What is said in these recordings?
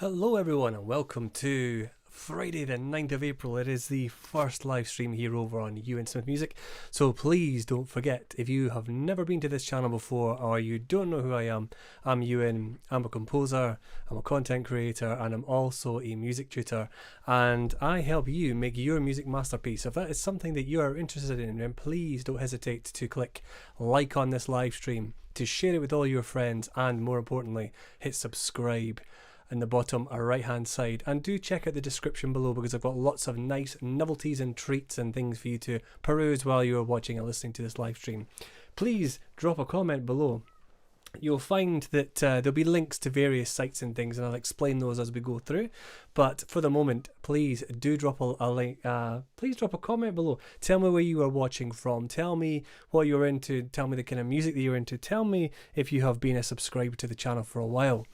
Hello everyone and welcome to Friday the 9th of April. It is the first live stream here over on Euan Smith Music. So please don't forget, if you have never been to this channel before or you don't know who I am, I'm Euan. I'm a composer, I'm a content creator, and I'm also a music tutor. And I help you make your music masterpiece. If that is something that you are interested in, then please don't hesitate to click like on this live stream, to share it with all your friends, and more importantly, hit subscribe in the bottom right hand side, and do check out the description below because I've got lots of nice novelties and treats and things for you to peruse while you're watching and listening to this live stream. Please drop a comment below. You'll find that there'll be links to various sites and things, and I'll explain those as we go through. But for the moment, please do drop a link. Please drop a comment below. Tell me where you are watching from. Tell me what you're into. Tell me the kind of music that you're into. Tell me if you have been a subscriber to the channel for a while.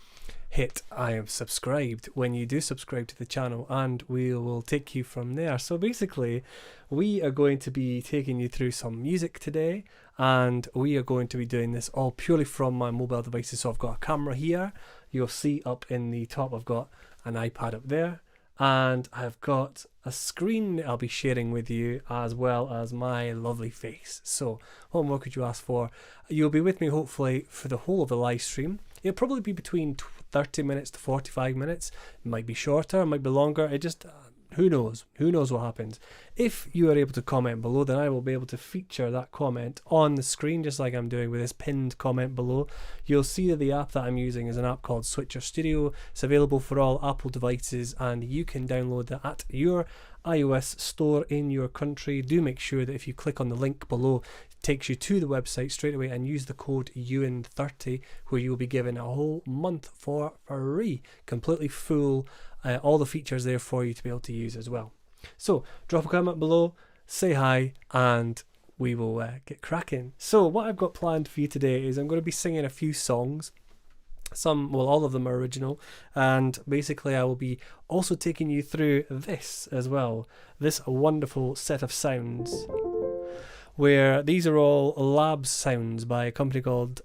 Hit I am subscribed when you do subscribe to the channel, and we will take you from there. So basically, we are going to be taking you through some music today, and we are going to be doing this all purely from my mobile devices. So I've got a camera here, you'll see up in the top I've got an iPad up there, and I've got a screen that I'll be sharing with you, as well as my lovely face. So what more could you ask for? You'll be with me hopefully for the whole of the live stream. It'll probably be between 30 minutes to 45 minutes. It might be shorter, it might be longer. It just, who knows? Who knows what happens? If you are able to comment below, then I will be able to feature that comment on the screen, just like I'm doing with this pinned comment below. You'll see that the app that I'm using is an app called Switcher Studio. It's available for all Apple devices, and you can download that at your iOS store in your country. Do make sure that if you click on the link below, it takes you to the website straight away, and use the code Euan30, where you will be given a whole month for free, completely full, all the features there for you to be able to use as well. So drop a comment below, say hi, and we will get cracking. So what I've got planned for you today is I'm going to be singing a few songs. All of them are original, and basically I will be also taking you through this as well, this wonderful set of sounds, where these are all lab sounds by a company called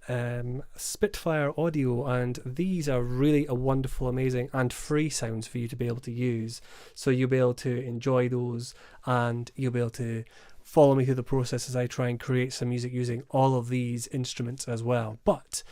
Spitfire Audio, and these are really a wonderful, amazing and free sounds for you to be able to use. So you'll be able to enjoy those, and you'll be able to follow me through the process as I try and create some music using all of these instruments as well. But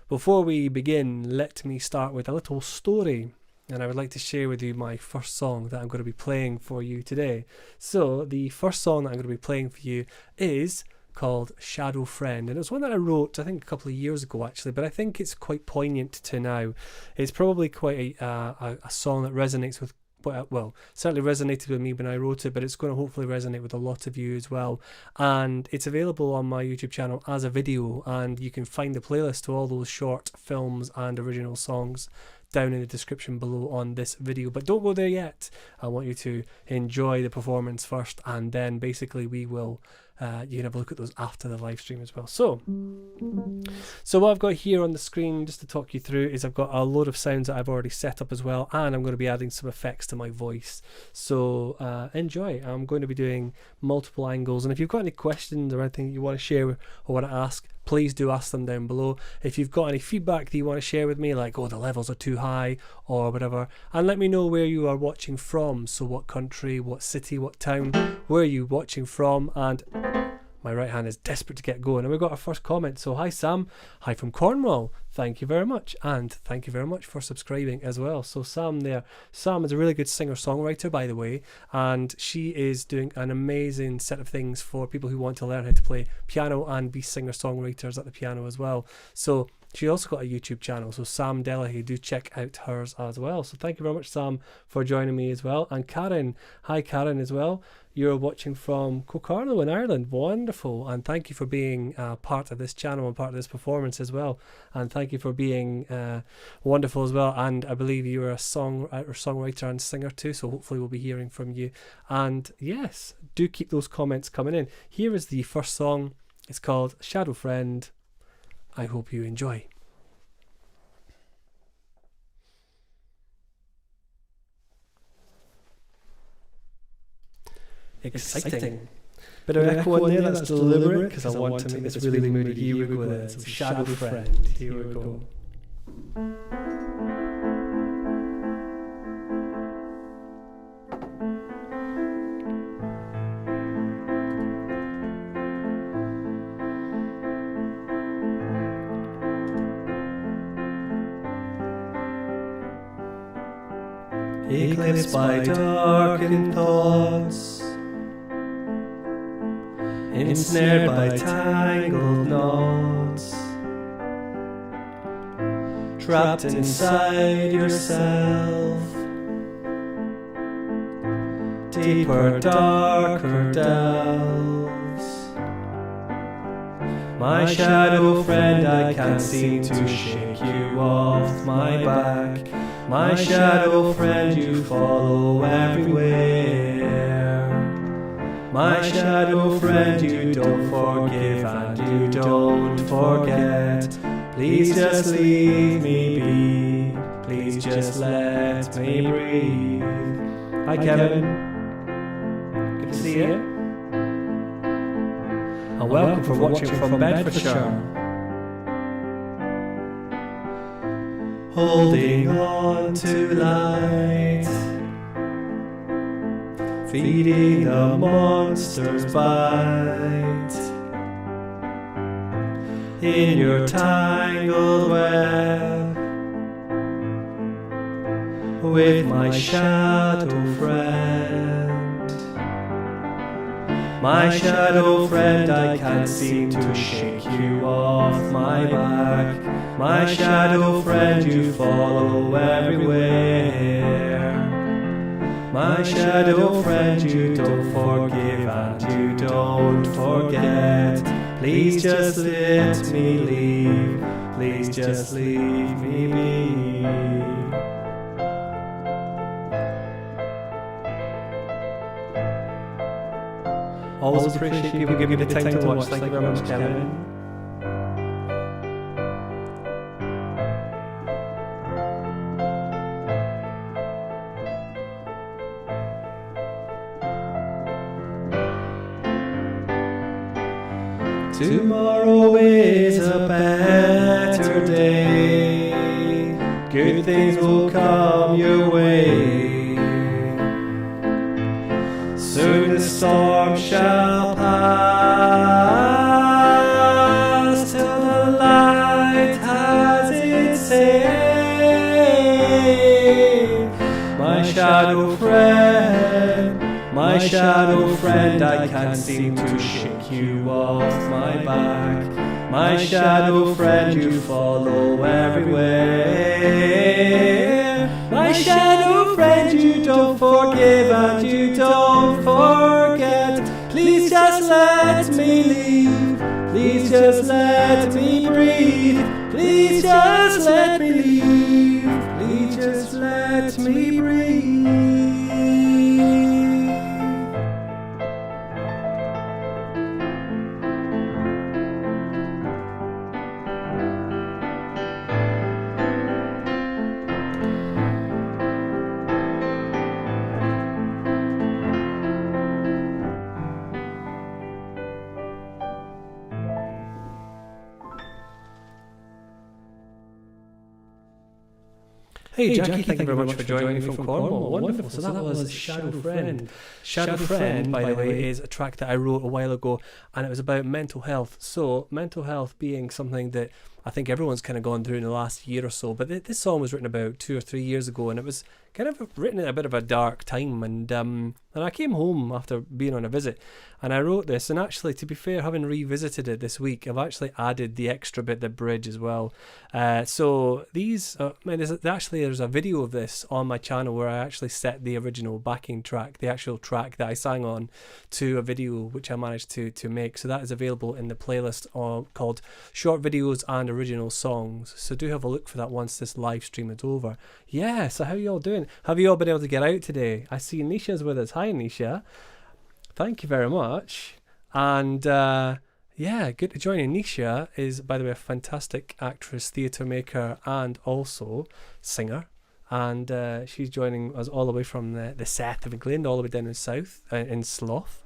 before we begin, let me start with a little story, and I would like to share with you my first song that I'm going to be playing for you today. So the first song that I'm going to be playing for you is called Shadow Friend, and it was one that I wrote I think a couple of years ago actually, but I think it's quite poignant to now. It's probably quite a song that resonates with, well, certainly resonated with me when I wrote it, but it's going to hopefully resonate with a lot of you as well. And it's available on my YouTube channel as a video, and you can find the playlist to all those short films and original songs down in the description below on this video. But don't go there yet. I want you to enjoy the performance first, and then basically we will you can have a look at those after the live stream as well. So what I've got here on the screen, just to talk you through, is I've got a load of sounds that I've already set up as well, and I'm going to be adding some effects to my voice. So enjoy. I'm going to be doing multiple angles, and if you've got any questions or anything you want to share or want to ask, please do ask them down below. If you've got any feedback that you want to share with me, like, oh, the levels are too high or whatever, and let me know where you are watching from. So what country, what city, what town, where are you watching from? And my right hand is desperate to get going, and we've got our first comment. So hi Sam, hi from Cornwall, thank you very much, and thank you very much for subscribing as well. So Sam there, Sam is a really good singer-songwriter, by the way, and she is doing an amazing set of things for people who want to learn how to play piano and be singer-songwriters at the piano as well. So she also got a YouTube channel, so Sam Delahaye, do check out hers as well. So thank you very much, Sam, for joining me as well. And Karen, hi Karen as well. You're watching from Cocarlo in Ireland. Wonderful. And thank you for being part of this channel and part of this performance as well. And thank you for being wonderful as well. And I believe you are a songwriter and singer too, so hopefully we'll be hearing from you. And yes, do keep those comments coming in. Here is the first song. It's called Shadow Friend. I hope you enjoy. Exciting. Bit of echo in there, that's deliberate, because I want to make this really moody. Here we go then. So Shadow Friend. Here we go. eclipsed by darkened thoughts, ensnared by tangled knots, trapped inside yourself, deeper, darker delves. My shadow friend, I can't seem to shake you off my back. My shadow friend, you follow everywhere. My shadow friend, you don't forgive and you don't forget. Please just leave me be. Please just let me breathe. Hi Kevin. Good to see you. And welcome for watching from Bedfordshire. Holding on to light, feeding the monster's bite. In your tangled web, with my shadow friend. My shadow friend, I can't seem to shake you off my back. My shadow friend, you follow everywhere. My shadow friend, you don't forgive and you don't forget. Please just let me leave. Please just leave me be. Always appreciate people giving me the time to watch. Thank you very much, Kevin. Tomorrow is a better day. Good things will come your way. Soon the storm shall pass, till the light has its say. My shadow friend, I can't seem to shake you off my back. My shadow friend, you follow everywhere. My shadow friend, you don't forgive and you don't forget. Please just let me leave. Please just let me breathe. Please just let me leave. Please just let me breathe. Hey Jackie, thank you very much for joining me from Cornwall. Wonderful. So that was Shadow Friend. Shadow Friend, by the way, is a track that I wrote a while ago, and it was about mental health. So mental health being something that I think everyone's kind of gone through in the last year or so. But this song was written about 2 or 3 years ago, and it was kind of written at a bit of a dark time. And I came home after being on a visit, and I wrote this. And actually, to be fair, having revisited it this week, I've actually added the extra bit, the bridge as well. So these, there's a video of this on my channel where I actually set the original backing track, the actual track that I sang on, to a video which I managed to make. So that is available in the playlist called Short Videos and Original Songs. So do have a look for that once this live stream is over. Yeah, so how are you all doing? Have you all been able to get out today? I see Nisha's with us. Hi Nisha. Thank you very much. And yeah, good to join you. Nisha is, by the way, a fantastic actress, theatre maker, and also singer. And she's joining us all the way from the south of England, all the way down in south, in Slough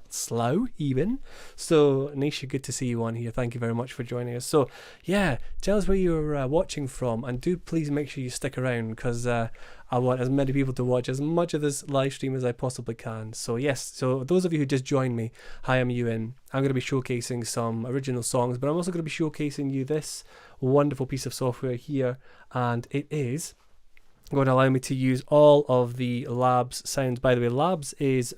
even. So Nisha, good to see you on here. Thank you very much for joining us. So yeah, tell us where you're watching from, and do please make sure you stick around, because I want as many people to watch as much of this live stream as I possibly can. So yes, so those of you who just joined me, hi, I'm Euan. I'm going to be showcasing some original songs, but I'm also going to be showcasing you this wonderful piece of software here, and it is going to allow me to use all of the Labs sounds. By the way, Labs is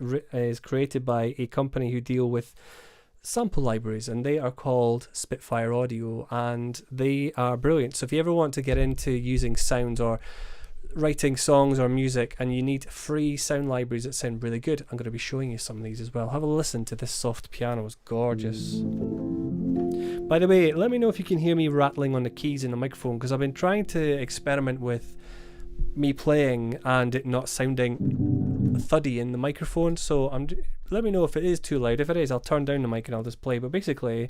created by a company who deal with sample libraries, and they are called Spitfire Audio, and they are brilliant. So if you ever want to get into using sounds or writing songs or music and you need free sound libraries that sound really good, I'm going to be showing you some of these as well. Have a listen to this soft piano. It's gorgeous. By the way, let me know if you can hear me rattling on the keys in the microphone, because I've been trying to experiment with me playing and it not sounding thuddy in the microphone. So let me know if it is too loud. If it is, I'll turn down the mic and I'll just play. But basically,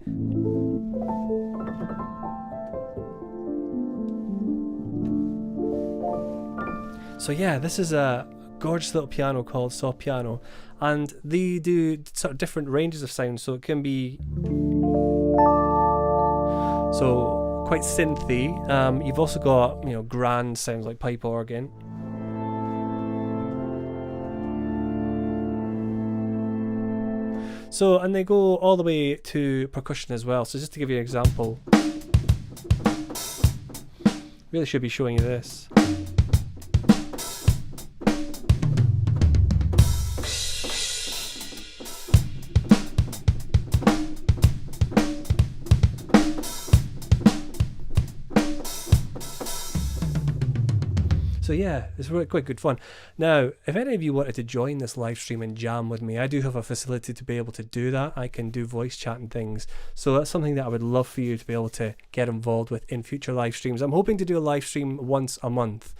so yeah, this is a gorgeous little piano called Soft Piano, and they do sort of different ranges of sound. So it can be quite synthy. You've also got, you know, grand sounds like pipe organ. So, and they go all the way to percussion as well. So just to give you an example, really should be showing you this. So yeah, it's really quite good fun. Now, if any of you wanted to join this live stream and jam with me, I do have a facility to be able to do that. I can do voice chat and things. So that's something that I would love for you to be able to get involved with in future live streams. I'm hoping to do a live stream once a month.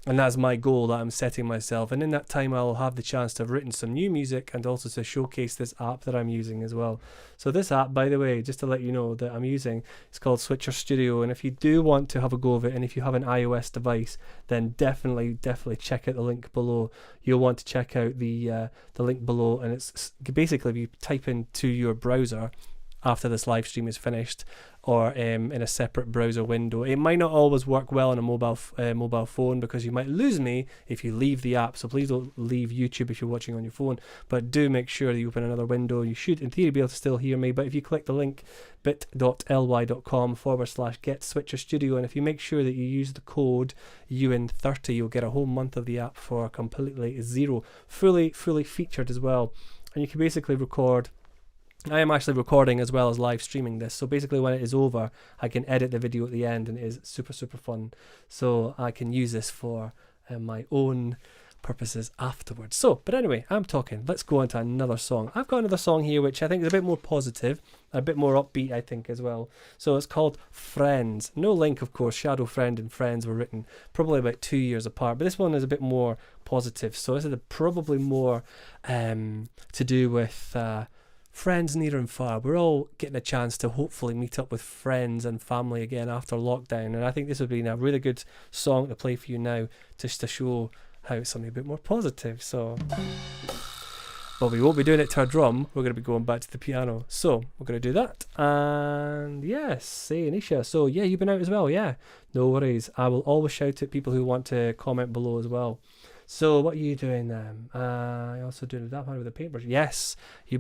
And that's my goal that I'm setting myself. And in that time, I'll have the chance to have written some new music and also to showcase this app that I'm using as well. So this app, by the way, just to let you know that I'm using, it's called Switcher Studio. And if you do want to have a go of it, and if you have an iOS device, then definitely check out the link below. You'll want to check out the link below. And it's basically, if you type into your browser after this live stream is finished, or in a separate browser window. It might not always work well on a mobile phone, because you might lose me if you leave the app. So please don't leave YouTube if you're watching on your phone, but do make sure that you open another window. You should in theory be able to still hear me, but if you click the link bit.ly.com/get-switcher-studio, and if you make sure that you use the code Euan30, you'll get a whole month of the app for completely zero, fully featured as well. And you can basically record. I am actually recording as well as live streaming this, so basically when it is over I can edit the video at the end, and it is super fun. So I can use this for my own purposes afterwards. So, but anyway, I'm talking. Let's go on to another song. I've got another song here which I think is a bit more positive, a bit more upbeat, I think, as well. So it's called Friends. No link, of course. Shadow Friend and Friends were written probably about 2 years apart, but this one is a bit more positive. So this is probably more to do with friends near and far. We're all getting a chance to hopefully meet up with friends and family again after lockdown, and I think this would be a really good song to play for you now, just to show how it's something a bit more positive. So, well, we won't be doing it to a drum. We're going to be going back to the piano. So we're going to do that. And yes, say Anisha. So yeah, you've been out as well. Yeah, no worries. I will always shout at people who want to comment below as well. So what are you doing then? I also doing that one with the paintbrush. Yes, yeah.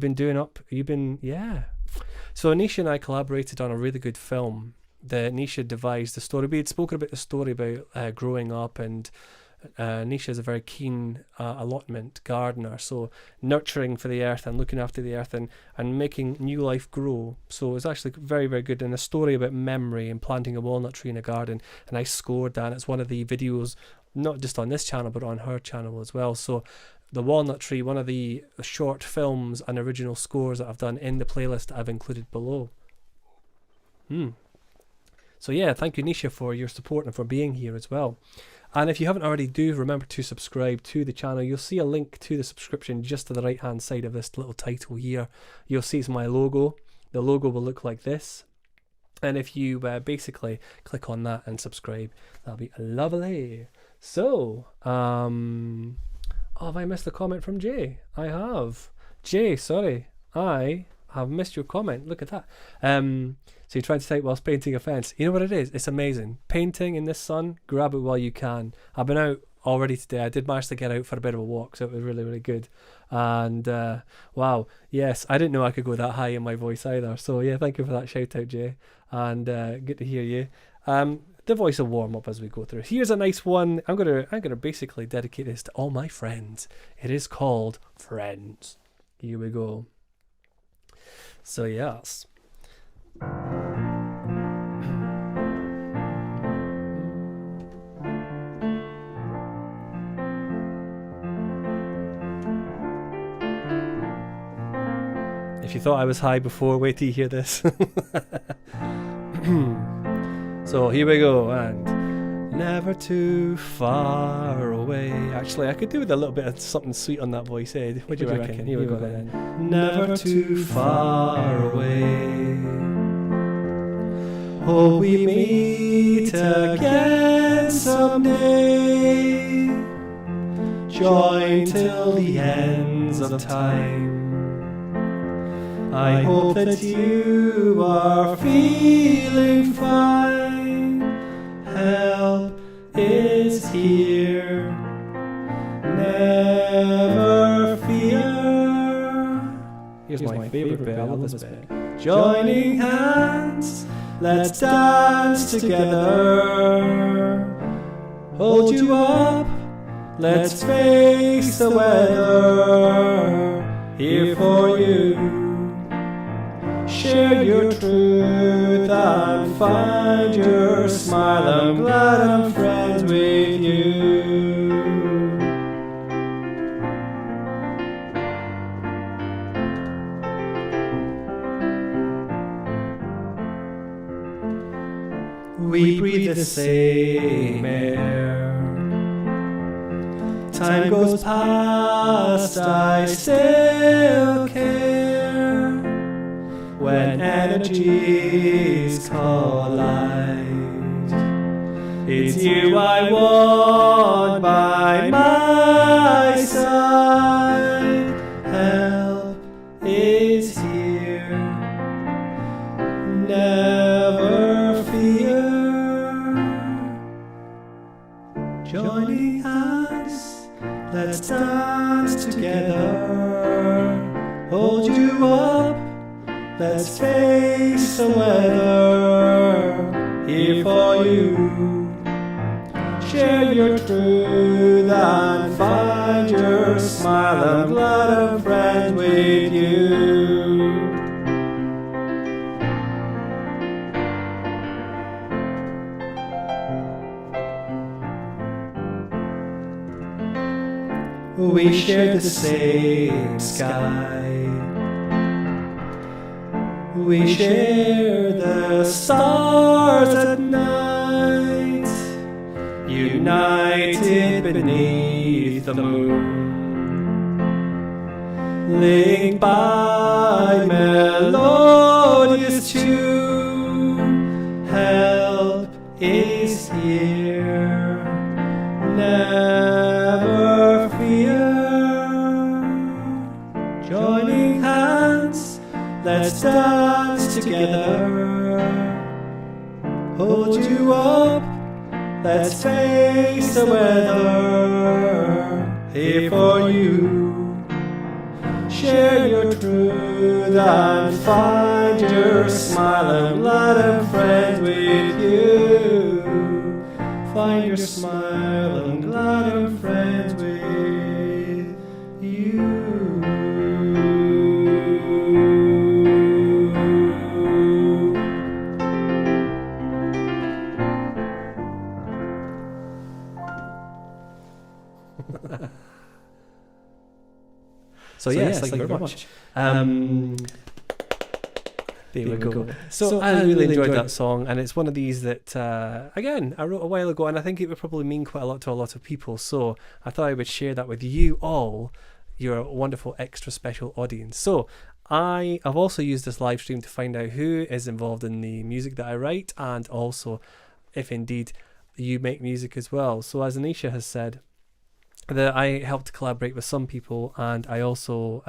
So Anisha and I collaborated on a really good film. Anisha devised the story. We had spoken about the story about growing up, and Anisha is a very keen allotment gardener, so nurturing for the earth and looking after the earth and making new life grow. So it's actually very good, and a story about memory and planting a walnut tree in a garden, and I scored that, and it's one of the videos not just on this channel but on her channel as well. So the walnut tree, one of the short films and original scores that I've done in the playlist I've included below. So yeah, thank you Nisha for your support and for being here as well. And if you haven't already, do remember to subscribe to the channel. You'll see a link to the subscription just to the right hand side of this little title here. You'll see it's my logo. The logo will look like this. And if you basically click on that and subscribe, that'll be lovely. So, have I missed a comment from Jay? I have. Jay, sorry. I have missed your comment. Look at that. So you tried to type whilst painting a fence. You know what it is? It's amazing. Painting in this sun, grab it while you can. I've been out already today. I did manage to get out for a bit of a walk, so it was really good. And wow, yes, I didn't know I could go that high in my voice either. So yeah, thank you for that shout out, Jay. And good to hear you. the voice will warm up as we go through. Here's a nice one. I'm gonna basically dedicate this to all my friends. It is called Friends. Here we go. So yes. If you thought I was high before, wait till you hear this. So here we go, and never too far away. Actually, I could do with a little bit of something sweet on that voice, Ed. What do you reckon? Here we go then. Never too far away. Hope we meet again someday. Join till the ends of time. I hope that you are feeling fine. Help is here. Never fear. Here's my favorite bit. I love this bit. Joining hands, let's dance together. Hold you up, let's face the weather. Here for you. Share your truth and find your smile. I'm glad I'm friends with you. We breathe the same air. Time goes past, I still care. When energies collide, it's you I want by my side. Help is here. Never fear. Joining hands, let's dance together. Hold you up, let's face the weather. Here for you. Share your truth and find your smile. I'm glad I'm friends with you. We share the same sky. We share the stars at night, united beneath the moon, linked by melodious tune. Help is here. Never fear. Joining hands, let's dance together. Hold you up, let's face the weather. Here for you. Share your truth and find your smile. I'm glad I'm friends with you. Find your smile. I'm glad I'm friends with you. So yes, thank you very much. There we go. So I really enjoyed that song, and it's one of these that, again, I wrote a while ago, and I think it would probably mean quite a lot to a lot of people. So I thought I would share that with you all, your wonderful extra special audience. So I've also used this live stream to find out who is involved in the music that I write, and also if indeed you make music as well. So as Anisha has said, that I helped collaborate with some people, and I also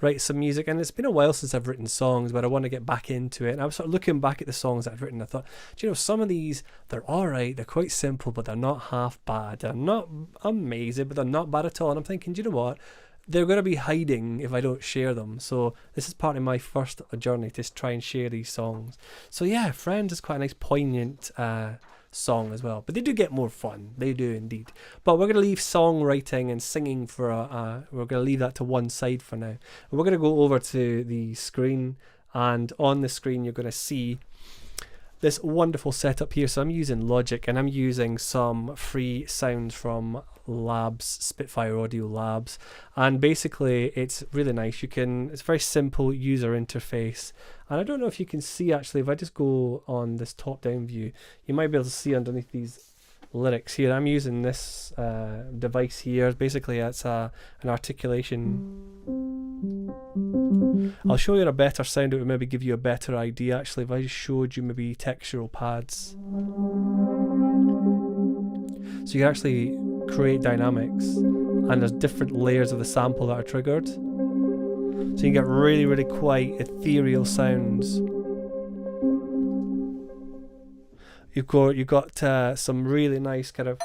write some music, and it's been a while since I've written songs, but I want to get back into it. And I was sort of looking back at the songs that I've written. I thought, do you know, some of these, they're alright, they're quite simple, but they're not half bad. They're not amazing, but they're not bad at all. And I'm thinking, do you know what, they're going to be hiding if I don't share them. So this is part of my first journey to try and share these songs. So yeah, Friends is quite a nice poignant song as well. But they do get more fun. They do indeed. But we're going to leave songwriting and singing for we're going to leave that to one side for now. And we're going to go over to the screen, and on the screen you're going to see this wonderful setup here. So I'm using Logic, and I'm using some free sounds from Labs, Spitfire Audio Labs, and basically it's really nice. It's a very simple user interface, and I don't know if you can see actually, if I just go on this top down view, you might be able to see underneath these lyrics here. I'm using this device here. Basically it's an articulation. I'll show you a better sound. It would maybe give you a better idea actually if I just showed you maybe textural pads. So you can actually create dynamics, and there's different layers of the sample that are triggered. So you get really, really quite ethereal sounds. You've got some really nice kind of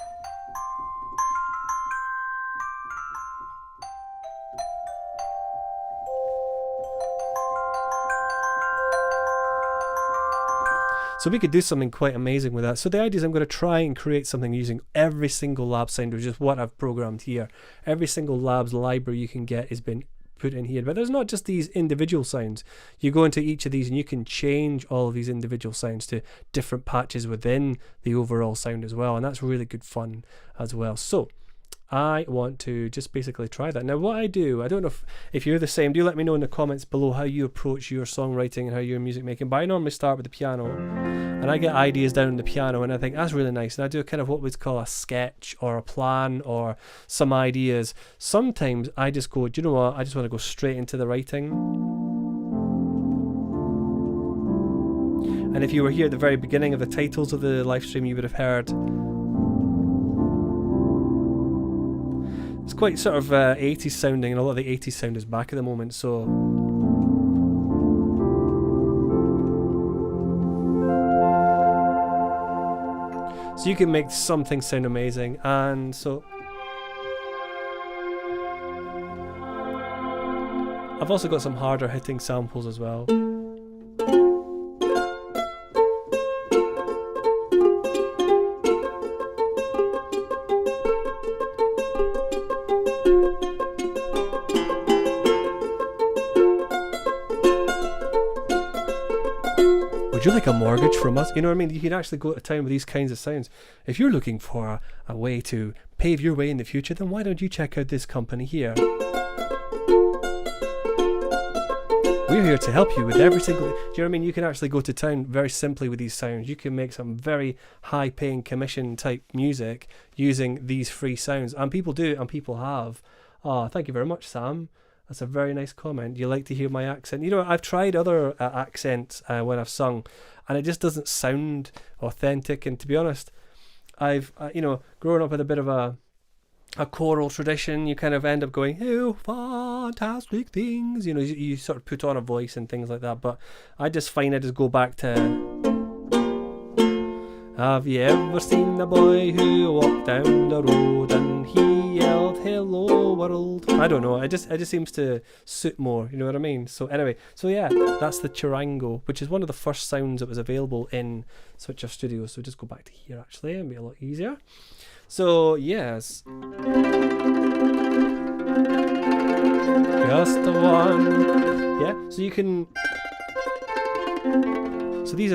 So we could do something quite amazing with that. So the idea is I'm going to try and create something using every single lab sound, which is what I've programmed here. Every single labs library you can get has been put in here. But there's not just these individual sounds. You go into each of these and you can change all of these individual sounds to different patches within the overall sound as well. And that's really good fun as well. So I want to just basically try that. Now what I do, I don't know if you're the same, do let me know in the comments below how you approach your songwriting and how you're music making. But I normally start with the piano, and I get ideas down on the piano, and I think that's really nice, and I do kind of what we'd call a sketch or a plan or some ideas. Sometimes I just go, do you know what, I just want to go straight into the writing. And if you were here at the very beginning of the titles of the live stream, you would have heard it's quite sort of 80s sounding, and a lot of the 80s sound is back at the moment, so you can make something sound amazing. And so I've also got some harder hitting samples as well. Would you like a mortgage from us? You know what I mean? You can actually go to town with these kinds of sounds. If you're looking for a way to pave your way in the future, then why don't you check out this company here? We're here to help you with every single... Do you know what I mean? You can actually go to town very simply with these sounds. You can make some very high-paying commission type music using these free sounds. And people do, and people have. Oh, thank you very much, Sam. That's a very nice comment. You like to hear my accent. You know, I've tried other accents when I've sung, and it just doesn't sound authentic. And to be honest, I've, grown up with a bit of a choral tradition, you kind of end up going, oh, fantastic things. You know, you sort of put on a voice and things like that. But I just find I just go back to... Have you ever seen a boy who walked down the road and he yelled, hello world? I don't know, it just seems to suit more, you know what I mean? So anyway, so yeah, that's the charango, which is one of the first sounds that was available in Switcher Studio. So just go back to here actually, and be a lot easier. So yes, just the one. Yeah, so you can... So these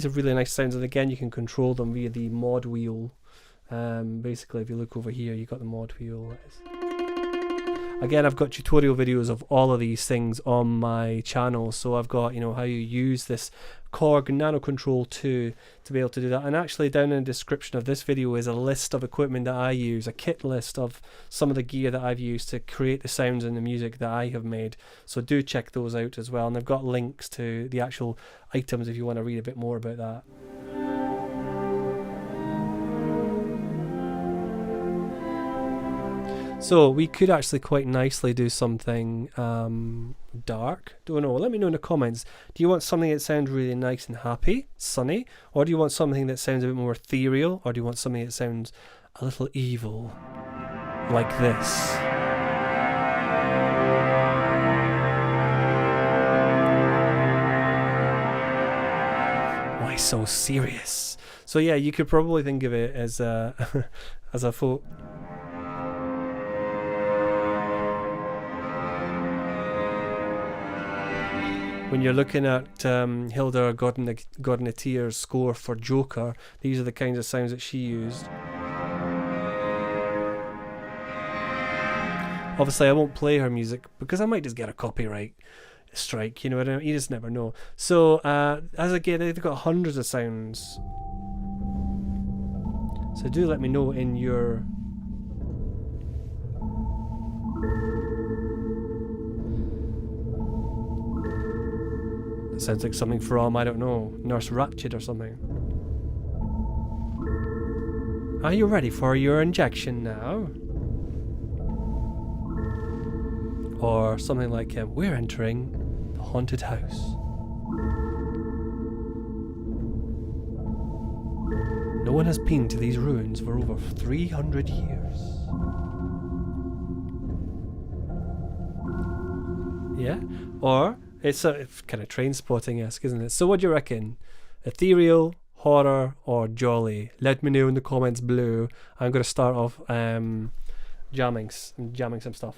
are really nice sounds, and again you can control them via the mod wheel. Basically, if you look over here, you've got the mod wheel. Again, I've got tutorial videos of all of these things on my channel. So I've got, you know, how you use this Korg Nano Control 2 to be able to do that. And actually down in the description of this video is a list of equipment that I use, a kit list of some of the gear that I've used to create the sounds and the music that I have made. So do check those out as well. And I've got links to the actual items if you want to read a bit more about that. So we could actually quite nicely do something dark. Don't know. Let me know in the comments. Do you want something that sounds really nice and happy, sunny? Or do you want something that sounds a bit more ethereal? Or do you want something that sounds a little evil? Like this. Why so serious? So yeah, you could probably think of it as a as a folk. When you're looking at Hilda Godinatier's score for Joker, these are the kinds of sounds that she used. Obviously, I won't play her music because I might just get a copyright strike. You know what I mean? You just never know. So, as again, they've got hundreds of sounds. So do let me know in your... That sounds like something from, I don't know, Nurse Ratched or something. Are you ready for your injection now? Or something like, we're entering the haunted house. No one has been to these ruins for over 300 years. Yeah? Or, it's kind of Trainspotting-esque, isn't it? So what do you reckon? Ethereal, horror, or jolly? Let me know in the comments below. I'm going to start off jamming some stuff.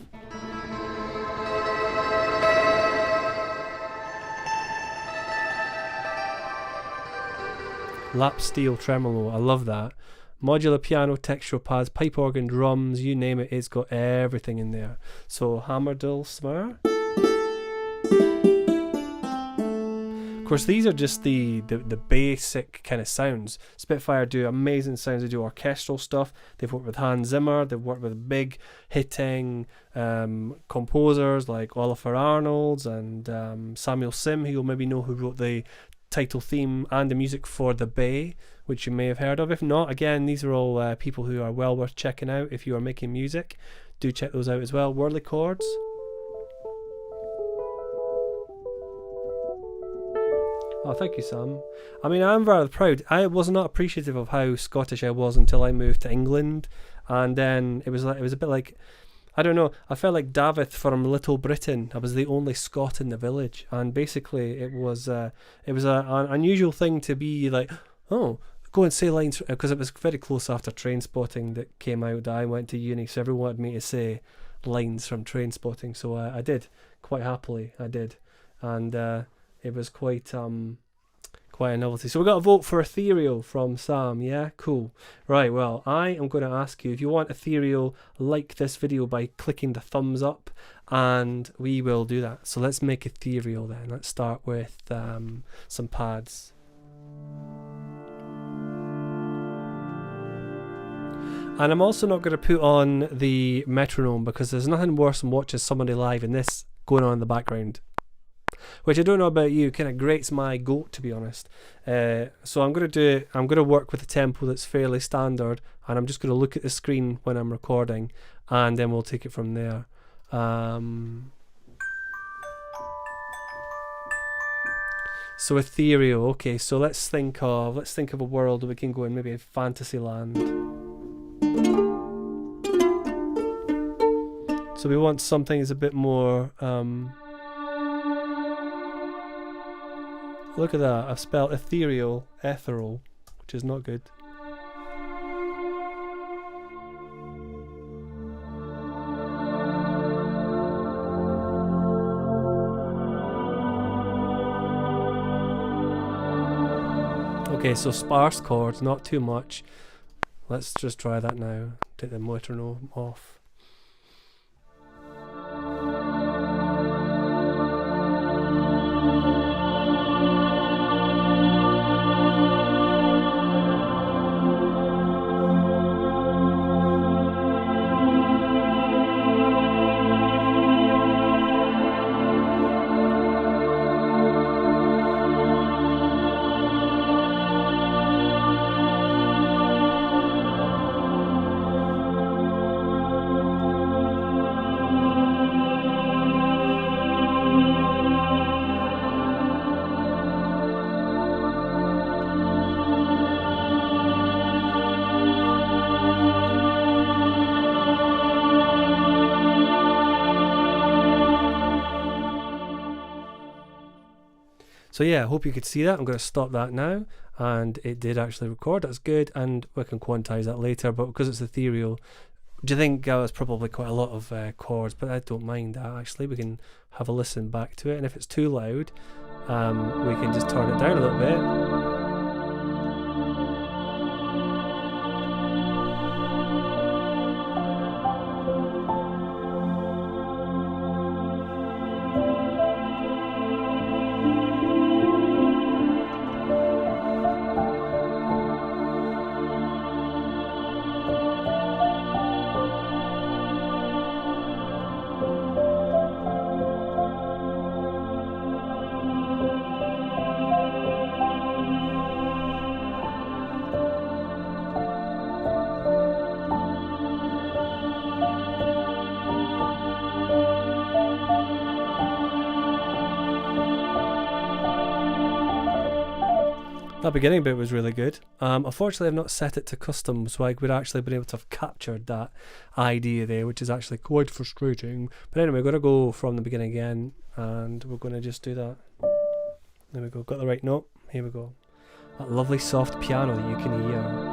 Lap steel tremolo, I love that. Modular piano, textural pads, pipe organ, drums, you name it, it's got everything in there. So hammer, dull, smur. Of course, these are just the basic kind of sounds. Spitfire do amazing sounds. They do orchestral stuff. They've worked with Hans Zimmer. They've worked with big hitting composers like Oliver Arnolds and Samuel Sim, who you'll maybe know, who wrote the title theme and the music for The Bay, which you may have heard of. If not, again, these are all people who are well worth checking out. If you are making music, do check those out as well. Whirly chords. Oh, thank you, Sam. I mean, I'm very proud. I was not appreciative of how Scottish I was until I moved to England, and then it was a bit like, I don't know, I felt like Davith from Little Britain. I was the only Scot in the village, and basically it was an unusual thing to be like, oh, go and say lines, because it was very close after Trainspotting that came out that I went to uni, so everyone wanted me to say lines from Trainspotting, so I did, quite happily, I did, and it was quite a novelty. So we got a vote for Ethereal from Sam. Yeah, cool. Right, well, I am going to ask you, if you want Ethereal, like this video by clicking the thumbs up, and we will do that. So let's make Ethereal then. Let's start with some pads. And I'm also not going to put on the metronome, because there's nothing worse than watching somebody live and this going on in the background, which I don't know about you, kind of grates my goat, to be honest. So I'm going to work with a tempo that's fairly standard, and I'm just going to look at the screen when I'm recording, and then we'll take it from there. So Ethereal, okay, so let's think of a world that we can go in, maybe Fantasyland. So we want something that's a bit more look at that, I've spelled ethereal, which is not good. Okay, so sparse chords, not too much. Let's just try that now. Take the metronome off. So yeah, I hope you could see that. I'm going to stop that now, and it did actually record. That's good, and we can quantize that later, but because it's ethereal, do you think that's probably quite a lot of chords? But I don't mind that, actually. We can have a listen back to it, and if it's too loud, we can just turn it down a little bit. That beginning bit was really good. Unfortunately, I've not set it to custom, so I would actually been able to have captured that idea there, which is actually quite frustrating. But anyway, we're going to go from the beginning again, and we're going to just do that. There we go, got the right note. Here we go. That lovely soft piano that you can hear.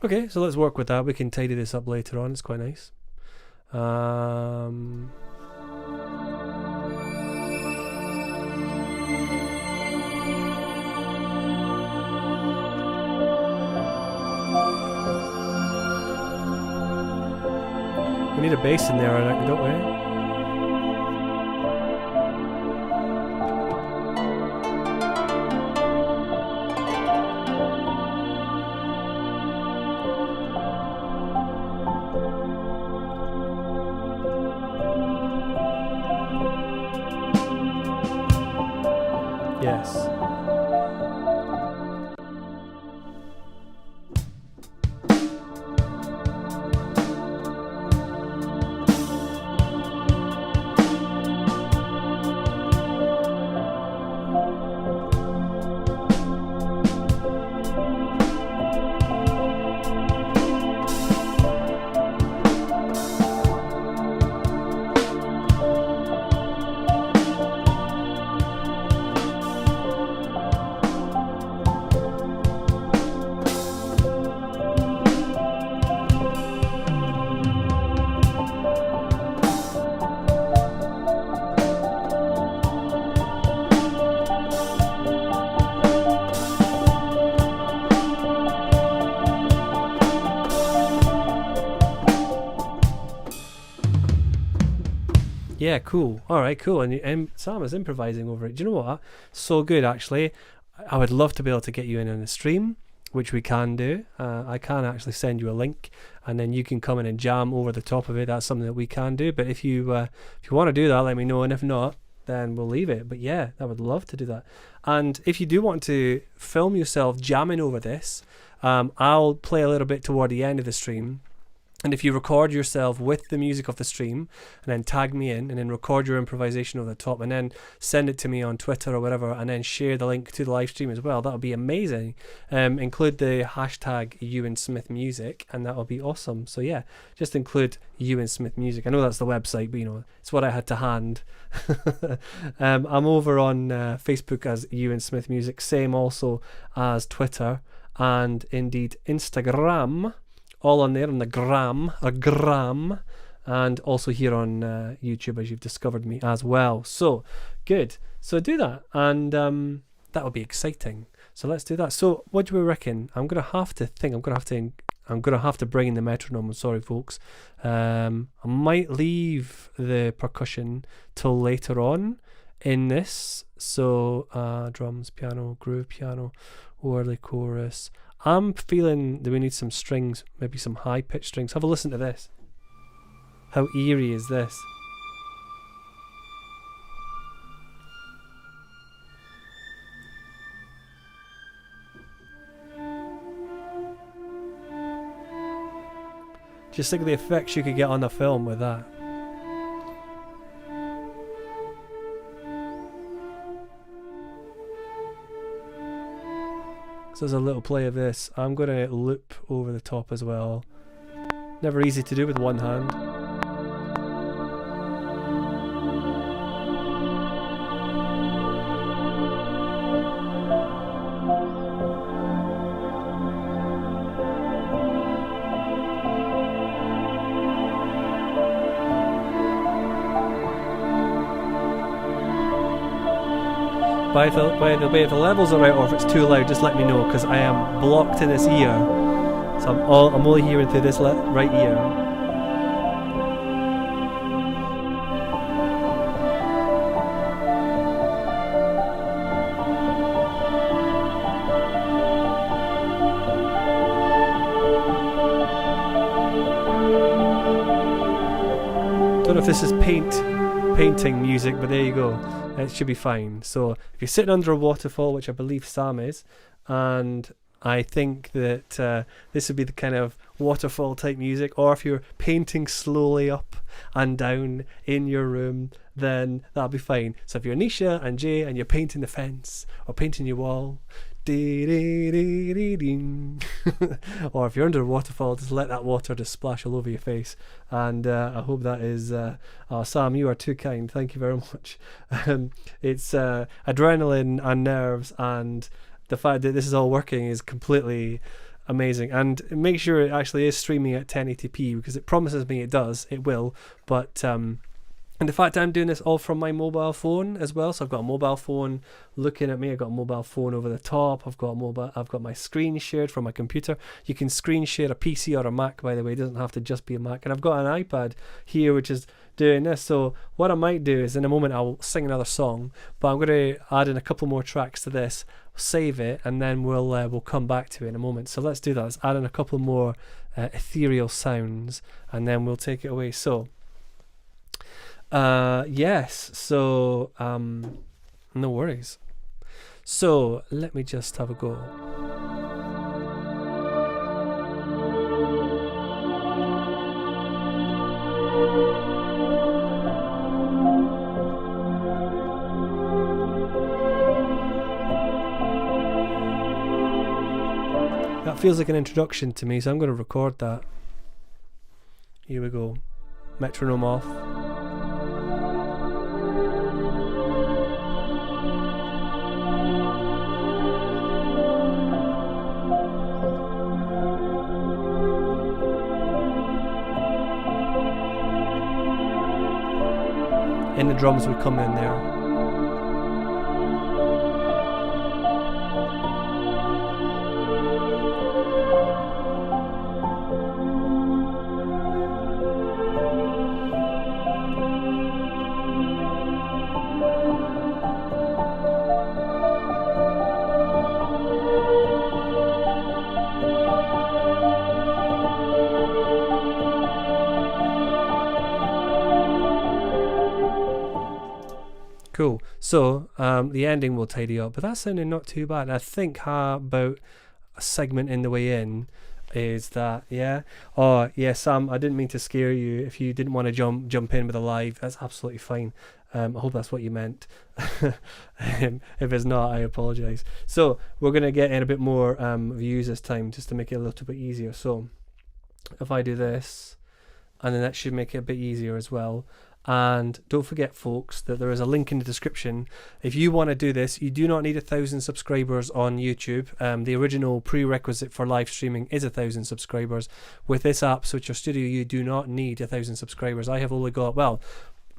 Okay, so let's work with that. We can tidy this up later on. It's quite nice. We need a bass in there, I reckon, don't we? Yes. Yeah, cool. All right, cool. And Sam is improvising over it. Do you know what? So good, actually. I would love to be able to get you in on a stream, which we can do. I can actually send you a link, and then you can come in and jam over the top of it. That's something that we can do. But if you want to do that, let me know. And if not, then we'll leave it. But yeah, I would love to do that. And if you do want to film yourself jamming over this, I'll play a little bit toward the end of the stream. And if you record yourself with the music of the stream and then tag me in and then record your improvisation over the top and then send it to me on Twitter or whatever and then share the link to the live stream as well, that would be amazing. Include the hashtag Euan Smith Music and that would be awesome. So yeah, just include Euan Smith Music. I know that's the website, but you know, it's what I had to hand. I'm over on Facebook as Euan Smith Music, same also as Twitter and indeed Instagram. All on there on the gram, and also here on YouTube as you've discovered me as well. So good. So do that, and that would be exciting. So let's do that. So what do we reckon? I'm gonna have to think. I'm gonna have to bring in the metronome. I'm sorry, folks. I might leave the percussion till later on. in this. So drums, piano, groove piano, early chorus. I'm feeling that we need some strings, maybe some high pitched strings. Have a listen to this. How eerie is this? Just think of the effects you could get on a film with that. So there's a little play of this. I'm going to loop over the top as well. Never easy to do with one hand. By the way, if the levels are right or if it's too loud, just let me know, because I am blocked in this ear. So I'm only hearing through this right ear. Don't know if this is painting music, but there you go. It should be fine. So if you're sitting under a waterfall, which I believe Sam is, and I think that this would be the kind of waterfall type music, or if you're painting slowly up and down in your room, then that'll be fine. So if you're Nisha and Jay and you're painting the fence or painting your wall, or if you're under a waterfall, just let that water just splash all over your face. And I hope that is Sam, you are too kind, thank you very much. It's adrenaline and nerves, and the fact that this is all working is completely amazing. And make sure it actually is streaming at 1080p, because it promises me it does, it will, but and the fact I'm doing this all from my mobile phone as well. So I've got a mobile phone looking at me. I've got a mobile phone over the top. I've got my screen shared from my computer. You can screen share a PC or a Mac, by the way. It doesn't have to just be a Mac. And I've got an iPad here, which is doing this. So what I might do is in a moment I'll sing another song, but I'm going to add in a couple more tracks to this, save it, and then we'll come back to it in a moment. So let's do that. Let's add in a couple more ethereal sounds, and then we'll take it away. So yes, so no worries. So let me just have a go. That feels like an introduction to me, so I'm going to record that. Here we go. Metronome off. And the drums would come in there. Cool. So the ending will tidy up, but that's sounding not too bad. I think about a segment in the way in is that, yeah. Oh yeah, Sam, I didn't mean to scare you. If you didn't want to jump in with a live, that's absolutely fine. I hope that's what you meant. If it's not, I apologize. So we're going to get in a bit more views this time, just to make it a little bit easier. So if I do this, and then that should make it a bit easier as well. And don't forget, folks, that there is a link in the description. If you want to do this, you do not need 1,000 subscribers on YouTube. The original prerequisite for live streaming is 1,000 subscribers. With this app, Switcher Studio, you do not need 1,000 subscribers. I have only got, well,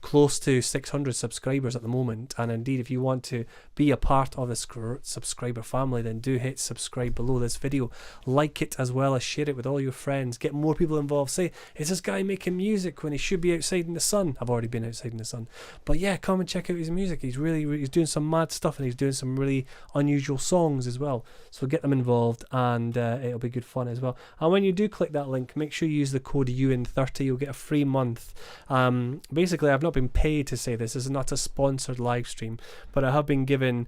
close to 600 subscribers at the moment, and indeed if you want to be a part of the subscriber family, then do hit subscribe below this video, like it as well as share it with all your friends, get more people involved. Say, is this guy making music when he should be outside in the sun? I've already been outside in the sun, but yeah, come and check out his music. He's he's doing some mad stuff, and he's doing some really unusual songs as well, so get them involved, and it'll be good fun as well. And when you do click that link, make sure you use the code Euan30. You'll get a free month. Basically, I've not been paid to say this. This is not a sponsored live stream, but I have been given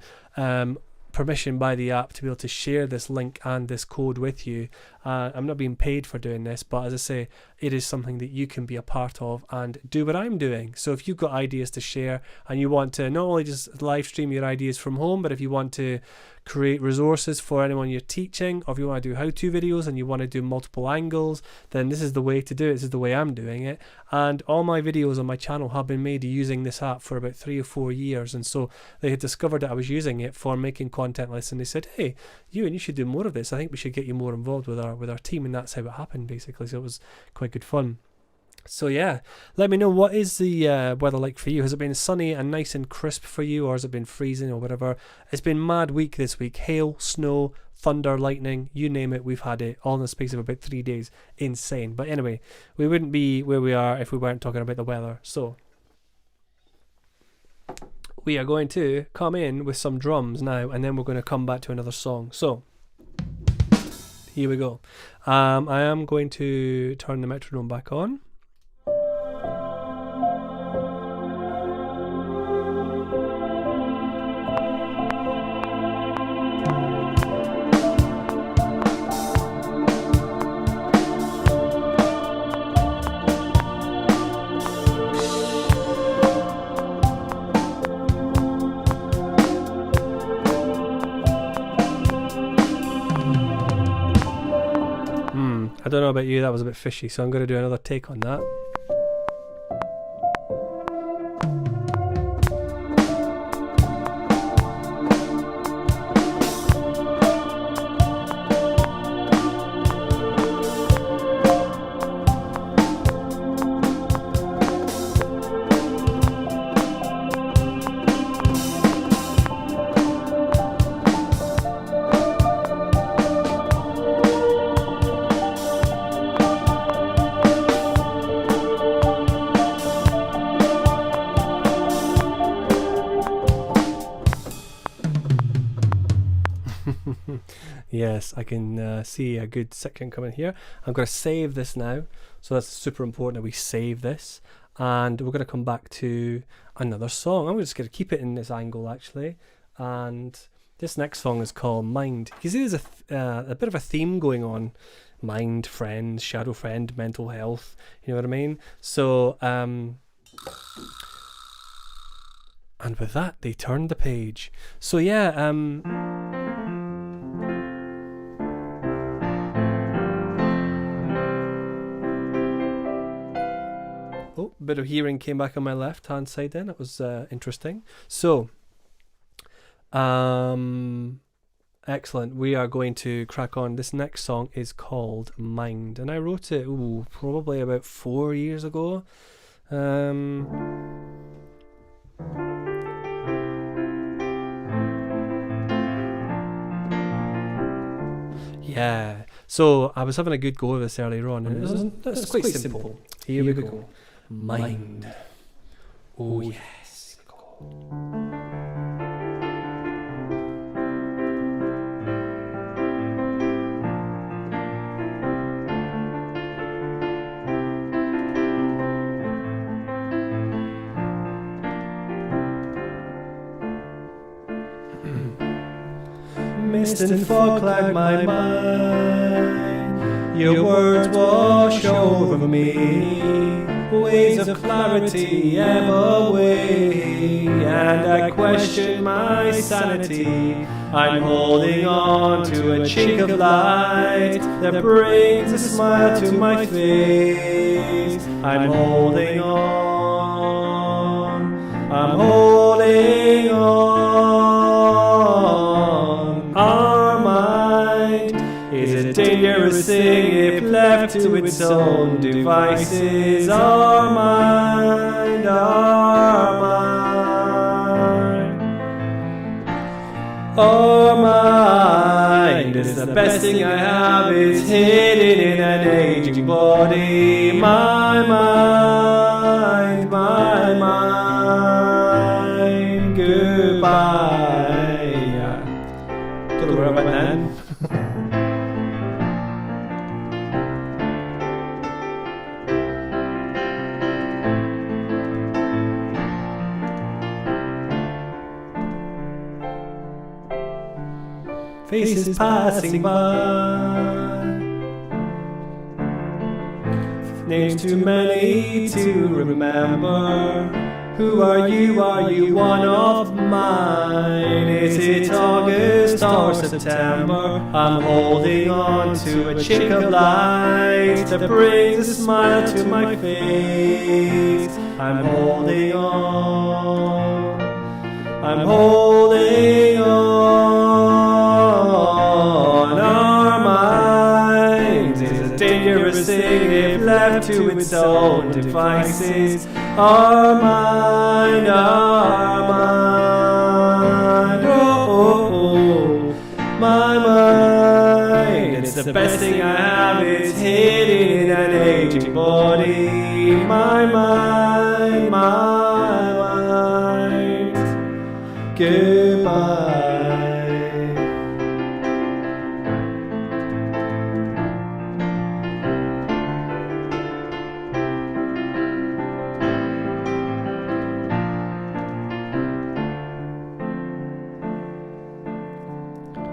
permission by the app to be able to share this link and this code with you. I'm not being paid for doing this, but as I say, it is something that you can be a part of and do what I'm doing. So if you've got ideas to share and you want to not only just live stream your ideas from home, but if you want to create resources for anyone you're teaching, or if you want to do how-to videos and you want to do multiple angles, then this is the way to do it. This is the way I'm doing it. And all my videos on my channel have been made using this app for about 3 or 4 years, and so they had discovered that I was using it for making content lists, and they said, hey, you should do more of this. I think we should get you more involved with our team, and that's how it happened basically. So it was quite good fun. So yeah, let me know, what is the weather like for you? Has it been sunny and nice and crisp for you, or has it been freezing or whatever? It's been mad week this week. Hail, snow, thunder, lightning, you name it, we've had it all in the space of about 3 days. Insane. But anyway, we wouldn't be where we are if we weren't talking about the weather. So we are going to come in with some drums now, and then we're going to come back to another song. So here we go. I am going to turn the metronome back on. I don't know about you, that was a bit fishy, so I'm going to do another take on that. Yes, I can see a good section coming here. I'm going to save this now, so that's super important that we save this, and we're going to come back to another song. I'm just going to keep it in this angle actually, and this next song is called Mind. You see there's a bit of a theme going on: mind, friends, shadow friend, mental health, you know what I mean? So and with that they turned the page. So yeah, oh, a bit of hearing came back on my left hand side then. That was interesting. So excellent. We are going to crack on. This next song is called Mind, and I wrote it probably about 4 years ago. Yeah, so I was having a good go of this earlier on, and it's quite simple. Here we go. Mind. Oh yes. Mist and fog cloud my mind, your words wash over me, waves of clarity ebb away, and I question my sanity. I'm holding on to a chink of light that brings a smile to my face. I'm holding on, I'm holding on. Our mind is a dangerous thing if left to its own devices. Our mind, Our mind is the best thing I have. It's hidden in an aging body. My mind, my mind. Goodbye. Don't know where I went then. Faces passing by, names too many to remember. Who are you? Are you one of mine? Is it August or September? I'm holding on to a chink of light that brings a smile to my face. I'm holding on, I'm holding on. Our mind is a dangerous thing if left to its own devices. Our mind, oh, my mind. It's the best thing I have. It's hidden in an aging body. My mind, my mind. Goodbye.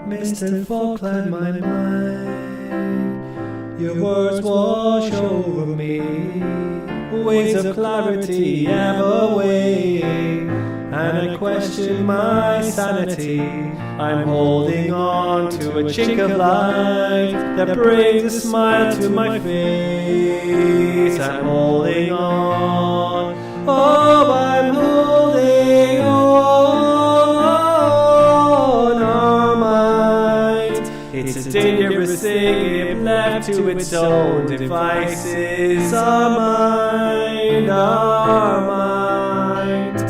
Mist and fog cloud my mind. Your words wash over me. Waves of clarity ever weighing, and I question my sanity. I'm holding on to a chink of light that brings a smile to my face. I'm holding on, oh, I'm holding on. Our mind, it's a dangerous thing if left to its own devices. Our mind, our mind.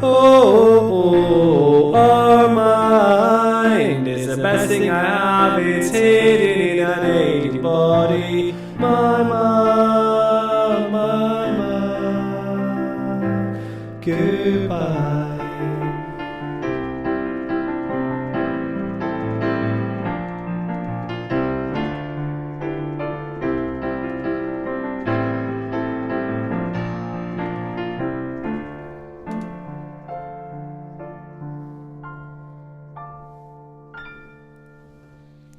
Oh, our mind is the best thing I have. It's hidden in an aging body. My mind, my mind. Goodbye.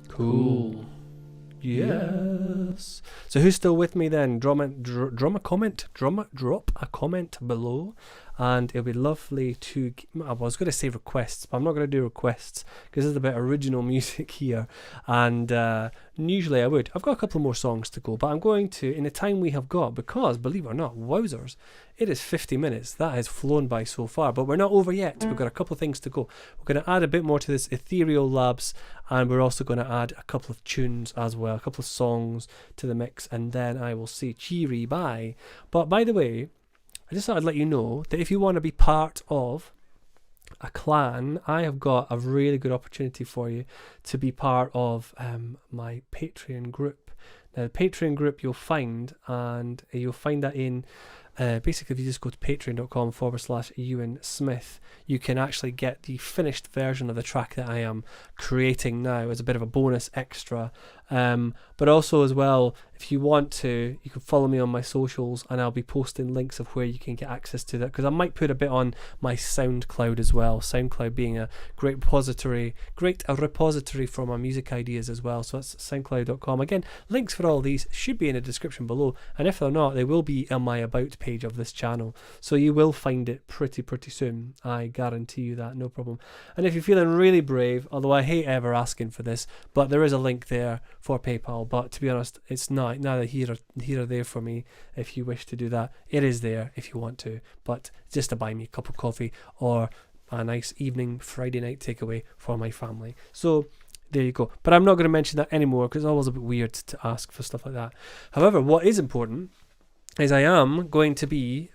Cool. Yes. So who's still with me then? Drop a comment below, and it'll be lovely to. I was going to say requests, but I'm not going to do requests because there's a bit of original music here, and usually I would. I've got a couple more songs to go, but I'm going to, in the time we have got, because believe it or not, wowzers, it is 50 minutes. That has flown by so far, but we're not over yet. We've got a couple of things to go. We're going to add a bit more to this Ethereal Labs, and we're also going to add a couple of tunes as well, a couple of songs to the mix, and then I will say cheery bye. But by the way, I just thought I'd let you know that if you want to be part of a clan, I have got a really good opportunity for you to be part of my Patreon group. Now, the Patreon group you'll find that in basically if you just go to patreon.com/Euan Smith, you can actually get the finished version of the track that I am creating now as a bit of a bonus extra. But also as well, if you want to, you can follow me on my socials, and I'll be posting links of where you can get access to that, because I might put a bit on my SoundCloud as well. SoundCloud being a great repository for my music ideas as well. So that's soundcloud.com. Again, links for all these should be in the description below, and if they're not, they will be on my about page of this channel. So you will find it pretty soon. I guarantee you that, no problem. And if you're feeling really brave, although I hate ever asking for this, but there is a link there for PayPal, but to be honest, it's neither here or there for me. If you wish to do that, it is there if you want to, but just to buy me a cup of coffee or a nice evening Friday night takeaway for my family. So there you go. But I'm not going to mention that anymore because it's always a bit weird to ask for stuff like that. However, what is important is I am going to be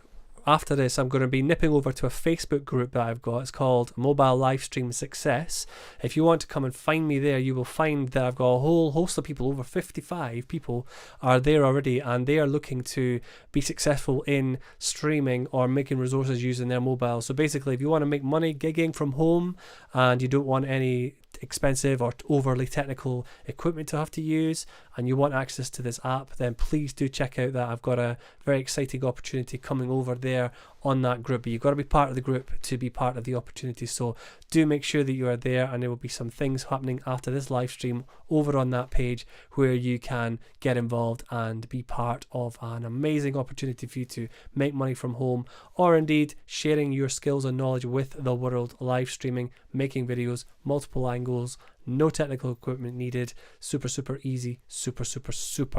after this, I'm going to be nipping over to a Facebook group that I've got. It's called Mobile Livestream Success. If you want to come and find me there, you will find that I've got a whole host of people, over 55 people are there already, and they are looking to be successful in streaming or making resources using their mobile. So basically, if you want to make money gigging from home and you don't want any expensive or overly technical equipment to have to use, and you want access to this app, then please do check out that. I've got a very exciting opportunity coming over there on that group. But you've got to be part of the group to be part of the opportunity, so do make sure that you are there, and there will be some things happening after this live stream over on that page where you can get involved and be part of an amazing opportunity for you to make money from home, or indeed sharing your skills and knowledge with the world, live streaming, making videos, multiple angles, no technical equipment needed, super easy, super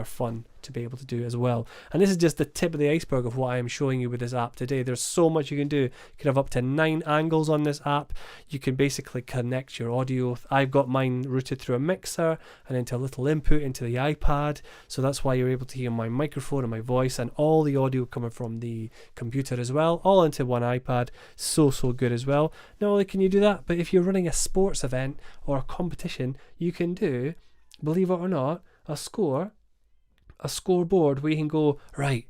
fun to be able to do as well. And this is just the tip of the iceberg of what I am showing you with this app today. There's so much you can do. You can have up to 9 angles on this app. You can basically connect your audio. I've got mine routed through a mixer and into a little input into the iPad, so that's why you're able to hear my microphone and my voice and all the audio coming from the computer as well, all into one iPad. So good as well. Not only can you do that, but if you're running a sports event or a competition, you can do, believe it or not, a scoreboard where you can go, right,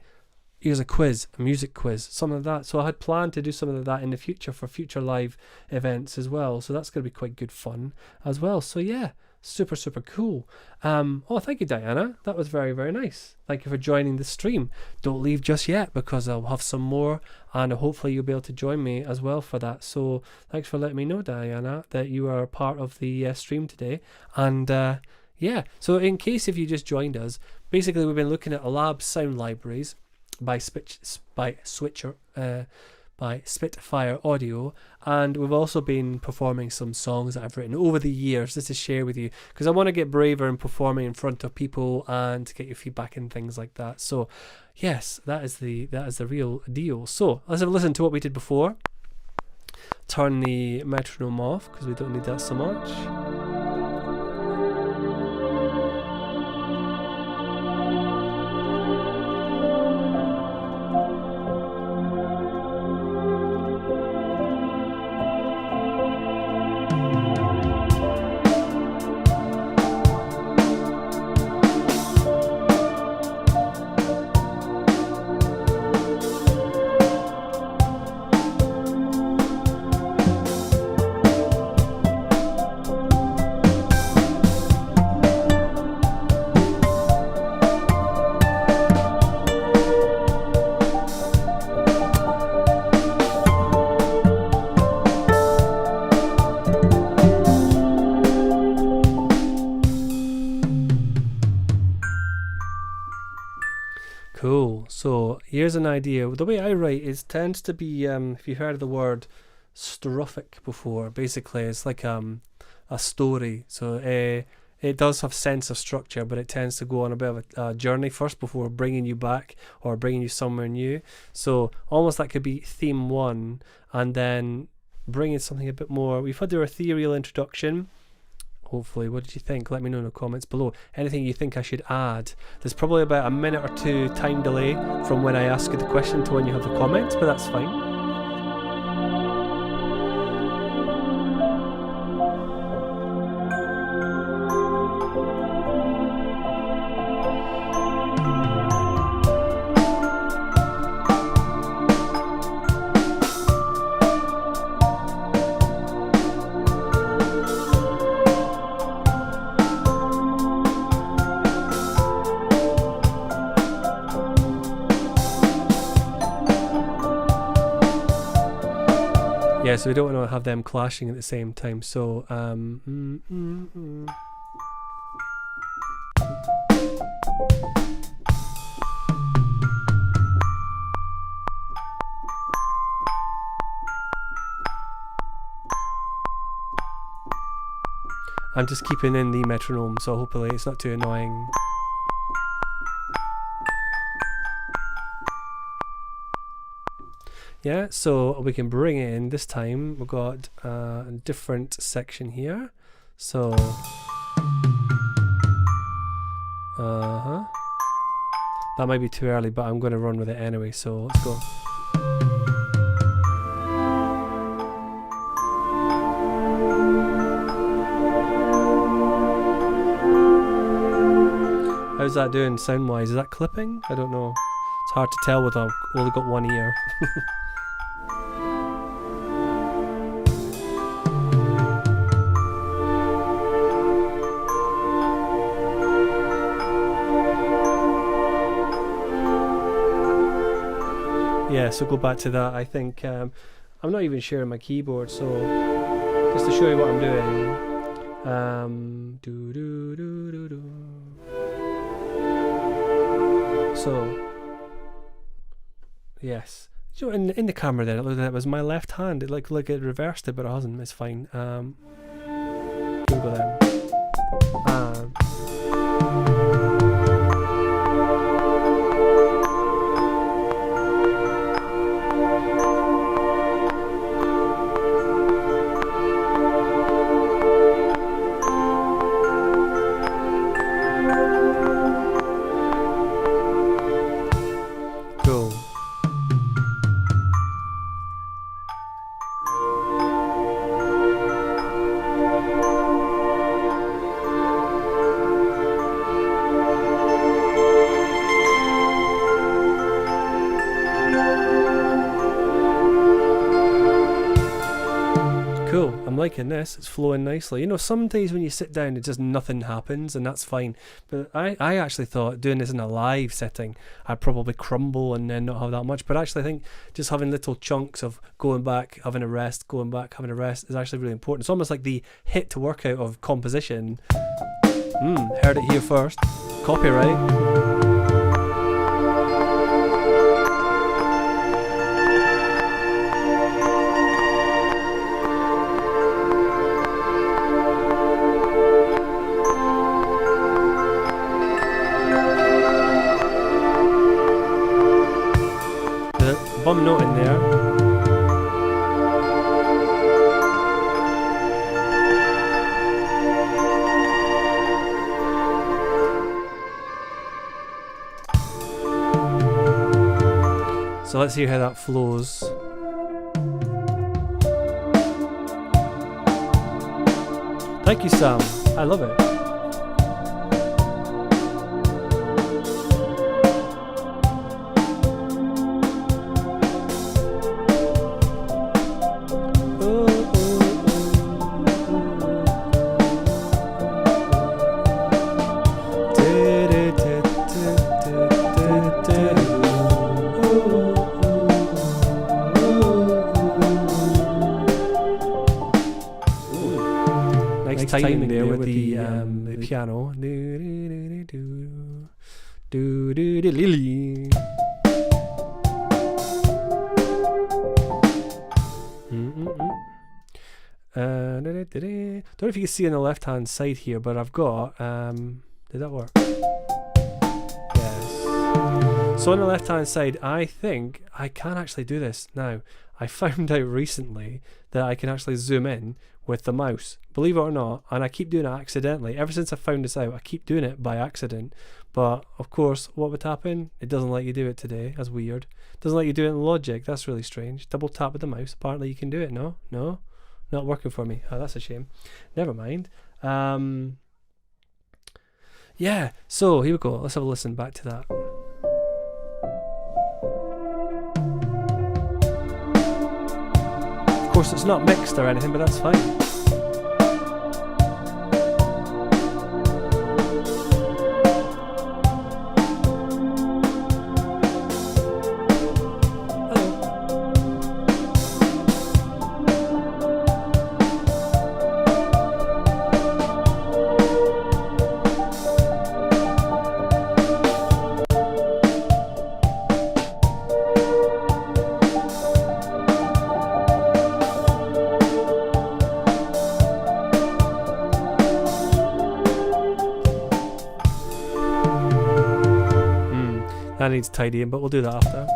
here's a quiz, a music quiz, something like that. So I had planned to do something like that in the future for future live events as well, so that's going to be quite good fun as well. So yeah, super cool. Oh, thank you, Diana, that was very nice. Thank you for joining the stream. Don't leave just yet, because I'll have some more, and hopefully you'll be able to join me as well for that. So thanks for letting me know, Diana, that you are part of the stream today. And yeah, so in case if you just joined us, basically we've been looking at Lab sound libraries by Spitfire Audio, and we've also been performing some songs that I've written over the years just to share with you, because I want to get braver in performing in front of people and to get your feedback and things like that. So yes, that is the real deal. So let's have a listen to what we did before. Turn the metronome off because we don't need that so much. Cool. So here's an idea. The way I write tends to be, if you've heard of the word strophic before, basically it's like a story. So it does have sense of structure, but it tends to go on a bit of a journey first before bringing you back or bringing you somewhere new. So almost that could be theme 1, and then bringing something a bit more. We've had their ethereal introduction. Hopefully, what did you think? Let me know in the comments below. Anything you think I should add. There's probably about a minute or 2 time delay from when I ask you the question to when you have the comments, but that's fine. Yeah, so we don't want to have them clashing at the same time. So, I'm just keeping in the metronome, so hopefully it's not too annoying. Yeah, so we can bring it in. This time we've got a different section here. So, that might be too early, but I'm going to run with it anyway, so let's go. How's that doing sound wise? Is that clipping? I don't know. It's hard to tell with I've only got one ear. Yeah, so go back to that. I think I'm not even sharing my keyboard, so just to show you what I'm doing. So yes, so in the camera there, it looked like it was my left hand. It looked like it reversed it, but it hasn't. It's fine. Here we go then. Cool. Cool, I'm liking this, it's flowing nicely. You know, some days when you sit down it just nothing happens, and that's fine. But I actually thought doing this in a live setting I'd probably crumble and then not have that much. But actually I think just having little chunks of going back, having a rest, going back, having a rest is actually really important. It's almost like the hit to workout of composition. Heard it here first. Copyright. Bum note in there. So let's hear how that flows. Thank you, Sam. I love it. Timing there with the piano. Don't know if you can see on the left hand side here, but I've got did that work? Yes. So on the left hand side I think I can actually do this now. I found out recently that I can actually zoom in with the mouse, believe it or not, and I keep doing it accidentally. Ever since I found this out, I keep doing it by accident. But of course, what would happen? It doesn't let you do it today. That's weird. It doesn't let you do it in Logic. That's really strange. Double tap with the mouse. Apparently you can do it. No, not working for me. Oh, that's a shame. Never mind. Yeah. So here we go. Let's have a listen back to that. Of course, it's not mixed or anything, but that's fine. That needs tidying, but we'll do that after.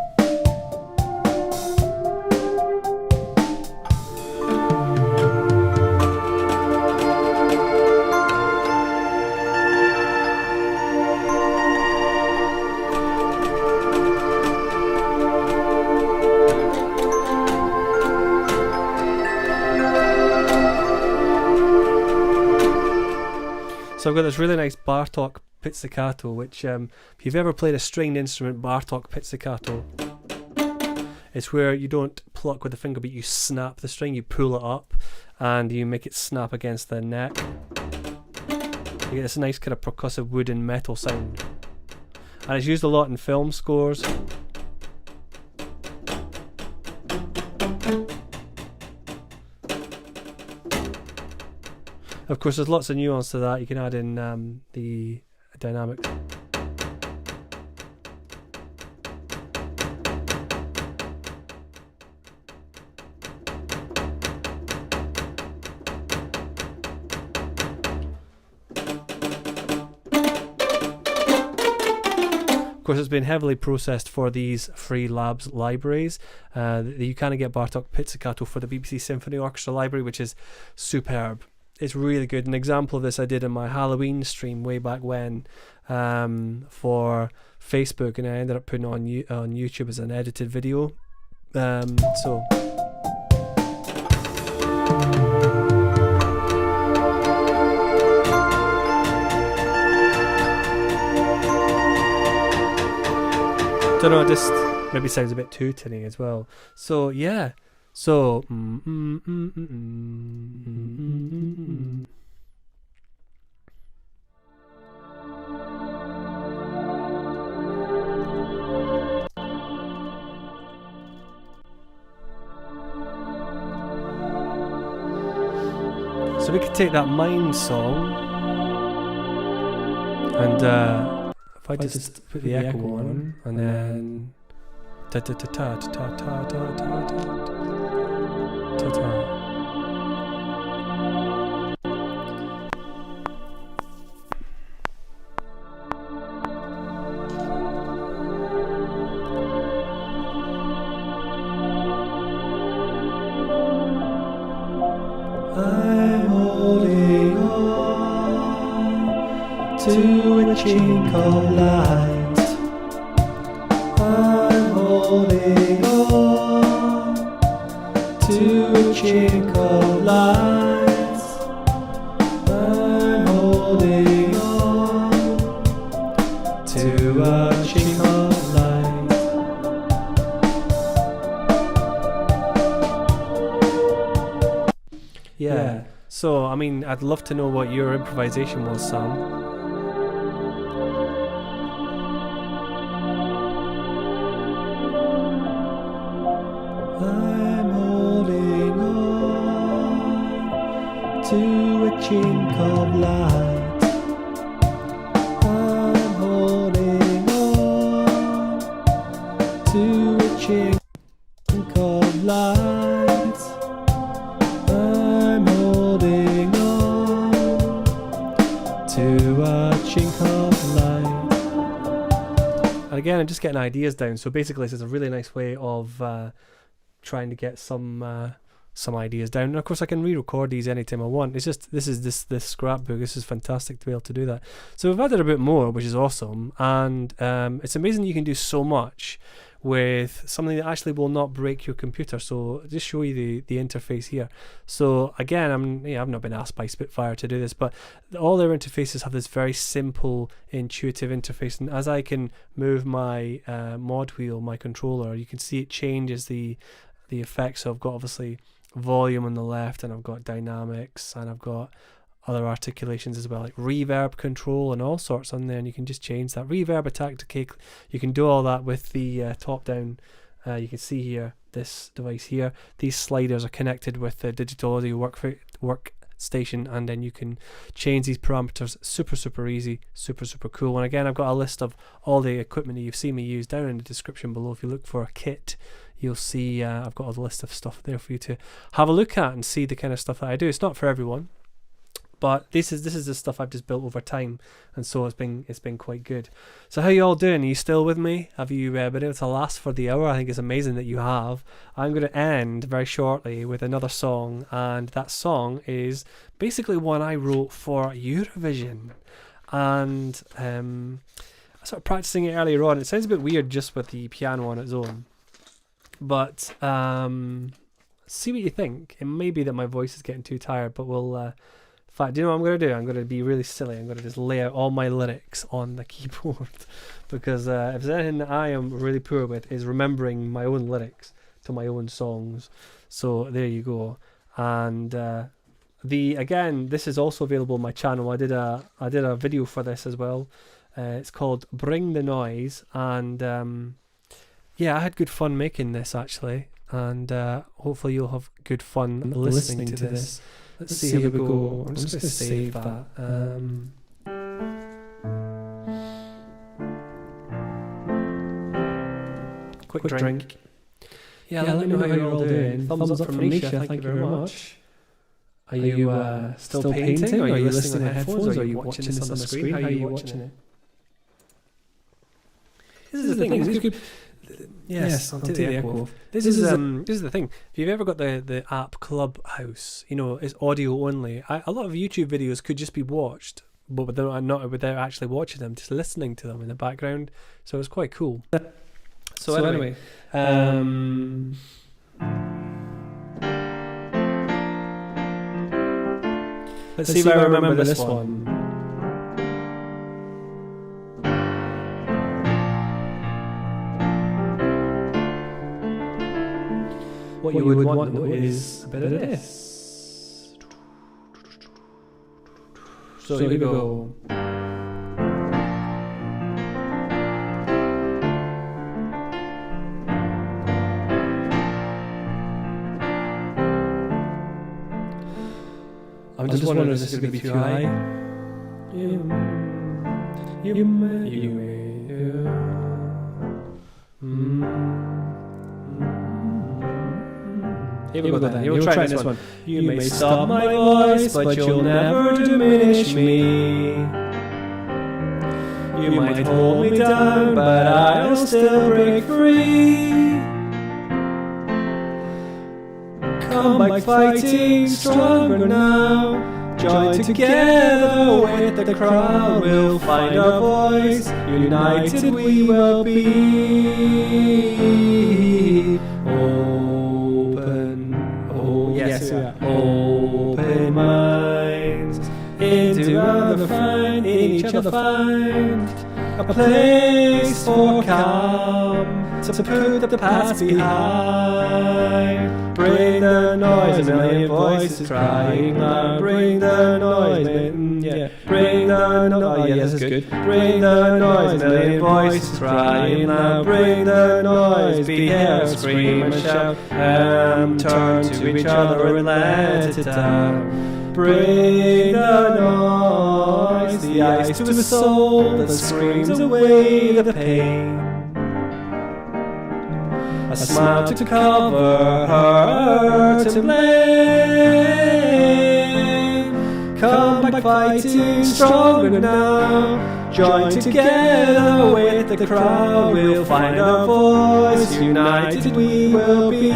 So I've got this really nice Bartok pizzicato, which if you've ever played a stringed instrument, Bartok pizzicato, it's where you don't pluck with the finger, but you snap the string, you pull it up, and you make it snap against the neck. You get this nice kind of percussive wood and metal sound. And it's used a lot in film scores. Of course, there's lots of nuance to that. You can add in the dynamics. Of course, it's been heavily processed for these free labs libraries. You kind of get Bartok Pizzicato for the BBC Symphony Orchestra library, which is superb. It's really good. An example of this I did in my Halloween stream way back when for Facebook, and I ended up putting it on YouTube as an edited video. So don't know, it just maybe sounds a bit too tinny as well. So yeah, so so we could take that Mind song and if I just put the echo on, and then ta ta ta ta ta ta ta ta ta ta ta. I'm holding on to a chink of light. I'm holding on to a chink of light. I'm holding on to a chink of light. Yeah. So, I mean, I'd love to know what your improvisation was, Sam. I'm holding on to a chink of light. I'm holding on to a chink of light. I'm holding on to a chink of light. And again, I'm just getting ideas down. So basically, this is a really nice way of trying to get some ideas down, and of course I can re-record these anytime I want. It's just this scrapbook. This is fantastic to be able to do that. So we've added a bit more, which is awesome, and it's amazing you can do so much with something that actually will not break your computer. So just show you the interface here. So again, I've not been asked by Spitfire to do this, but all their interfaces have this very simple, intuitive interface, and as I can move my mod wheel, my controller, you can see it changes the effects. So I've got obviously volume on the left, and I've got dynamics, and I've got other articulations as well, like reverb control and all sorts on there, and you can just change that. Reverb, attack, decay, you can do all that with the top down. You can see here, this device here, these sliders are connected with the digital audio workstation, and then you can change these parameters. Super easy, super cool. And again, I've got a list of all the equipment that you've seen me use down in the description below. If you look for a kit, you'll see I've got a list of stuff there for you to have a look at and see the kind of stuff that I do. It's not for everyone, but this is the stuff I've just built over time, and so it's been quite good. So how you all doing? Are you still with me? Have you been able to last for the hour? I think it's amazing that you have. I'm going to end very shortly with another song, and that song is basically one I wrote for Eurovision, and I started practicing it earlier on. It sounds a bit weird just with the piano on its own, but see what you think. It may be that my voice is getting too tired, but we'll In fact, do you know what I'm going to do? I'm going to be really silly. I'm going to just lay out all my lyrics on the keyboard. Because if there's anything that I am really poor with is remembering my own lyrics to my own songs. So there you go. And again, this is also available on my channel. I did a video for this as well. It's called Bring the Noise, and yeah, I had good fun making this actually, and hopefully you'll have good fun listening to this. Let's see how we go. I'm just going to save that. Quick drink. Yeah, let me know how you're all doing. Thumbs up from Nisha, thank you very much. Are you still painting? Or are you listening on headphones? Or are you watching this on the screen? How are you watching it? This is the thing. This could, yes, I'll take the echo off. This is the thing. If you've ever got the app Clubhouse, you know, it's audio only. A lot of YouTube videos could just be watched, but without actually watching them, just listening to them in the background. So it's quite cool. So anyway, let's see if I remember this one. What you would want though is a bit of this. So here we go. I'm just wondering if this is going to be too high. Here we go then. You'll try this one. You may stop my voice, but you'll never diminish me. You might hold me down, but I'll still break free. Come back fighting stronger now. Join together with the crowd. We'll find our voice. United we will be. Open minds into other find, in each other find a place for calm to put the past behind. Bring the noise, a million voices crying loud. Bring the noise, bring the noise, yeah, this is good. Bring the noise, a million voices crying loud. Bring the noise, be here, scream and shout, turn to each other and let it out. Bring the noise, the ice to the soul that screams away the pain. A smile to cover her to blame. Come back fighting stronger now. Join together with the crowd. We'll find our voice. United we will be.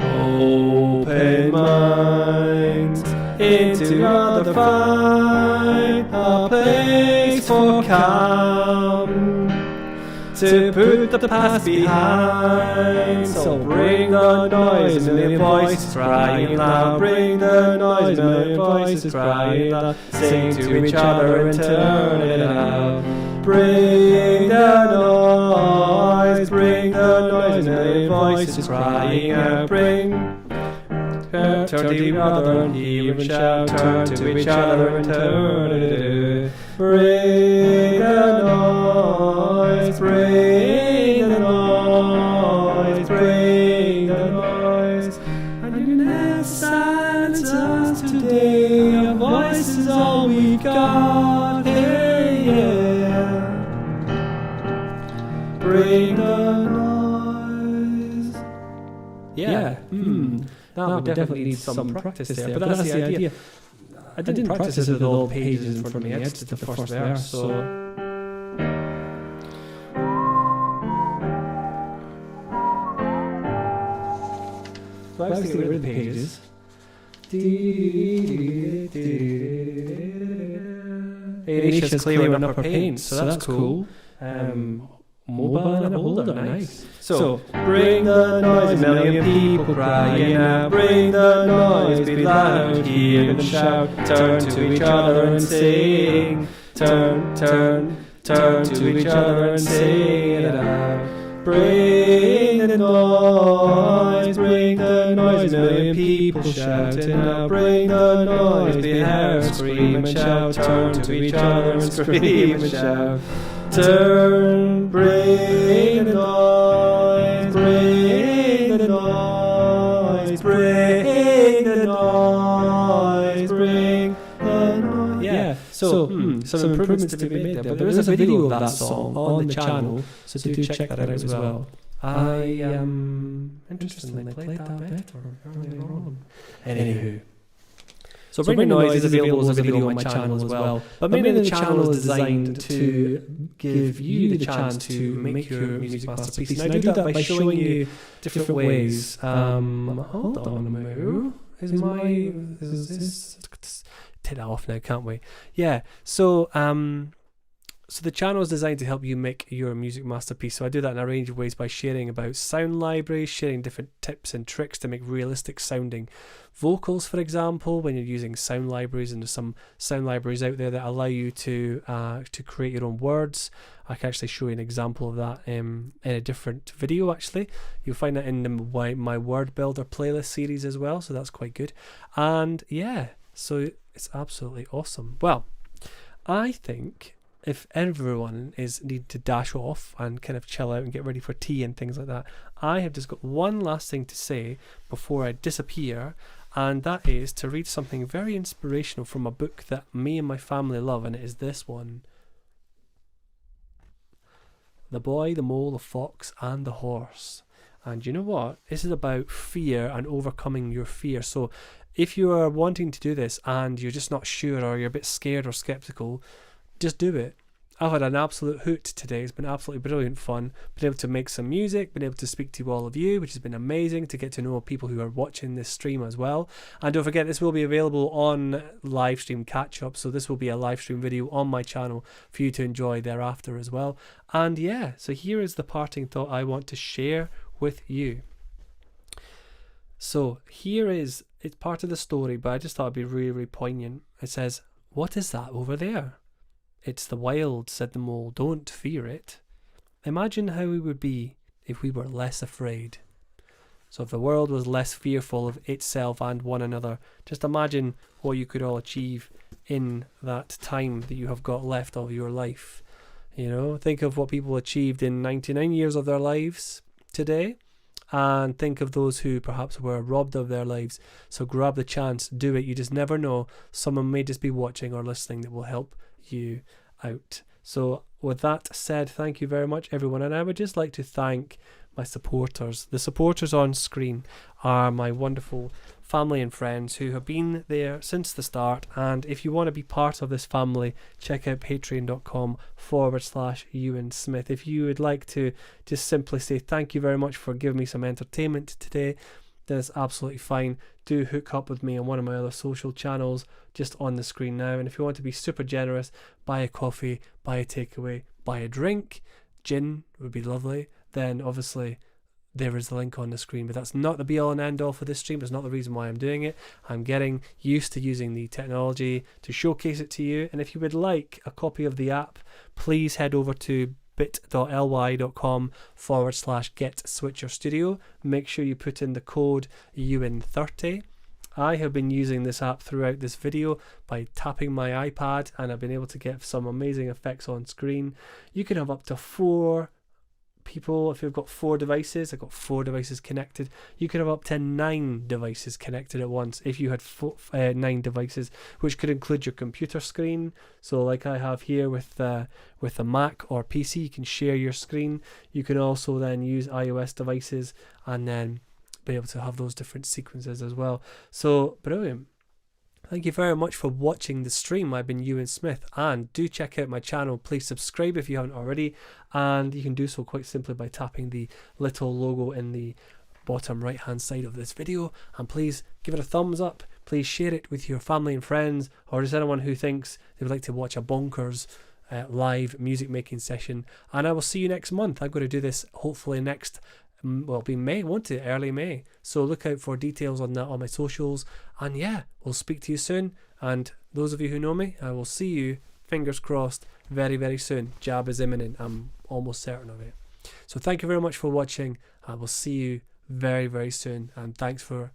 Open minds into other find a place for calm to put the past behind. So bring the noise, a million voices crying loud. Bring the noise, a million voices crying loud. Sing to each other and turn it out. Bring the noise, a million voices crying out. Turn to each other and hear and shout. Turn to each other and turn it. Bring the noise, bring the noise, bring the noise. And you never silence us today. Our voice is all we got. Hey, yeah. Bring the noise. Yeah. That would definitely need some practice there, but that's the idea. I didn't practice this with all the pages in front of me. I just did the first verse, so I was getting rid of the pages. Anisha's clearing up her paint, so that's cool. mobile and a holder. Nice. So, bring the noise, a million people crying out. Bring the noise, be loud, hear them shout. Turn to each other and sing. Turn to each other and sing it out. Bring the noise, a million people shouting out. Bring the noise, be heard, scream and shout. Turn to each other and scream and shout. Bring the noise, bring the noise, bring the noise, bring the noise. Yeah, so some improvements to be made there, but there is a video of that song on the channel, so do check that out as well. I interestingly played that better earlier on. Anywho. So Bring the Noise is available as a video on my channel as well. But mainly the channel is designed to give you the chance to make your music masterpiece. And I do that by showing you different ways. Hold on a minute. Is this... Take that off now, can't we? Yeah, so the channel is designed to help you make your music masterpiece. So I do that in a range of ways by sharing about sound libraries, sharing different tips and tricks to make realistic sounding vocals, for example, when you're using sound libraries. And there's some sound libraries out there that allow you to create your own words. I can actually show you an example of that in a different video. Actually, you'll find that in my Wordbuilder playlist series as well, so that's quite good. And yeah, so it's absolutely awesome. Well, I think if everyone need to dash off and kind of chill out and get ready for tea and things like that, I have just got one last thing to say before I disappear, and that is to read something very inspirational from a book that me and my family love, and it is this one: The Boy, the Mole, the Fox and the Horse. And you know what? This is about fear and overcoming your fear. So if you are wanting to do this and you're just not sure, or you're a bit scared or skeptical, just do it. I've had an absolute hoot today. It's been absolutely brilliant fun. Been able to make some music, been able to speak to all of you, which has been amazing, to get to know people who are watching this stream as well. And don't forget, this will be available on live stream catch up. So this will be a live stream video on my channel for you to enjoy thereafter as well. And yeah, so here is the parting thought I want to share with you. So it's part of the story, but I just thought it'd be really, really poignant. It says, "What is that over there?" "It's the wild," said the mole. "Don't fear it. Imagine how we would be if we were less afraid." So if the world was less fearful of itself and one another, just imagine what you could all achieve in that time that you have got left of your life. You know, think of what people achieved in 99 years of their lives today, and think of those who perhaps were robbed of their lives. So grab the chance, do it. You just never know. Someone may just be watching or listening that will help you out. So with that said, thank you very much, everyone. And I would just like to thank my supporters. The supporters on screen are my wonderful family and friends who have been there since the start. And if you want to be part of this family, check out patreon.com/Euan Smith. If you would like to just simply say thank you very much for giving me some entertainment today, then it's absolutely fine. Do hook up with me on one of my other social channels just on the screen now. And if you want to be super generous, buy a coffee, buy a takeaway, buy a drink, gin would be lovely, then obviously there is the link on the screen. But that's not the be all and end all for this stream. It's not the reason why I'm doing it. I'm getting used to using the technology to showcase it to you. And if you would like a copy of the app, please head over to bit.ly.com/GetSwitcherStudio. Make sure you put in the code Euan30. I have been using this app throughout this video by tapping my iPad, and I've been able to get some amazing effects on screen. You can have up to 4 people if you've got 4 devices. I've got 4 devices connected. You could have up to 9 devices connected at once if you had 9 devices, which could include your computer screen. So like I have here with a Mac or PC, you can share your screen. You can also then use iOS devices and then be able to have those different sequences as well. So brilliant. Thank you very much for watching the stream. I've been Euan Smith, and do check out my channel. Please subscribe if you haven't already, and you can do so quite simply by tapping the little logo in the bottom right hand side of this video. And please give it a thumbs up. Please share it with your family and friends, or just anyone who thinks they would like to watch a bonkers live music making session, and I will see you next month. I'm going to do this hopefully next, well, it'll be May, won't it? Early May. So look out for details on that on my socials, and yeah, we'll speak to you soon. And those of you who know me, I will see you, fingers crossed, very, very soon. Jab is imminent. I'm almost certain of it. So thank you very much for watching. I will see you very, very soon, and thanks for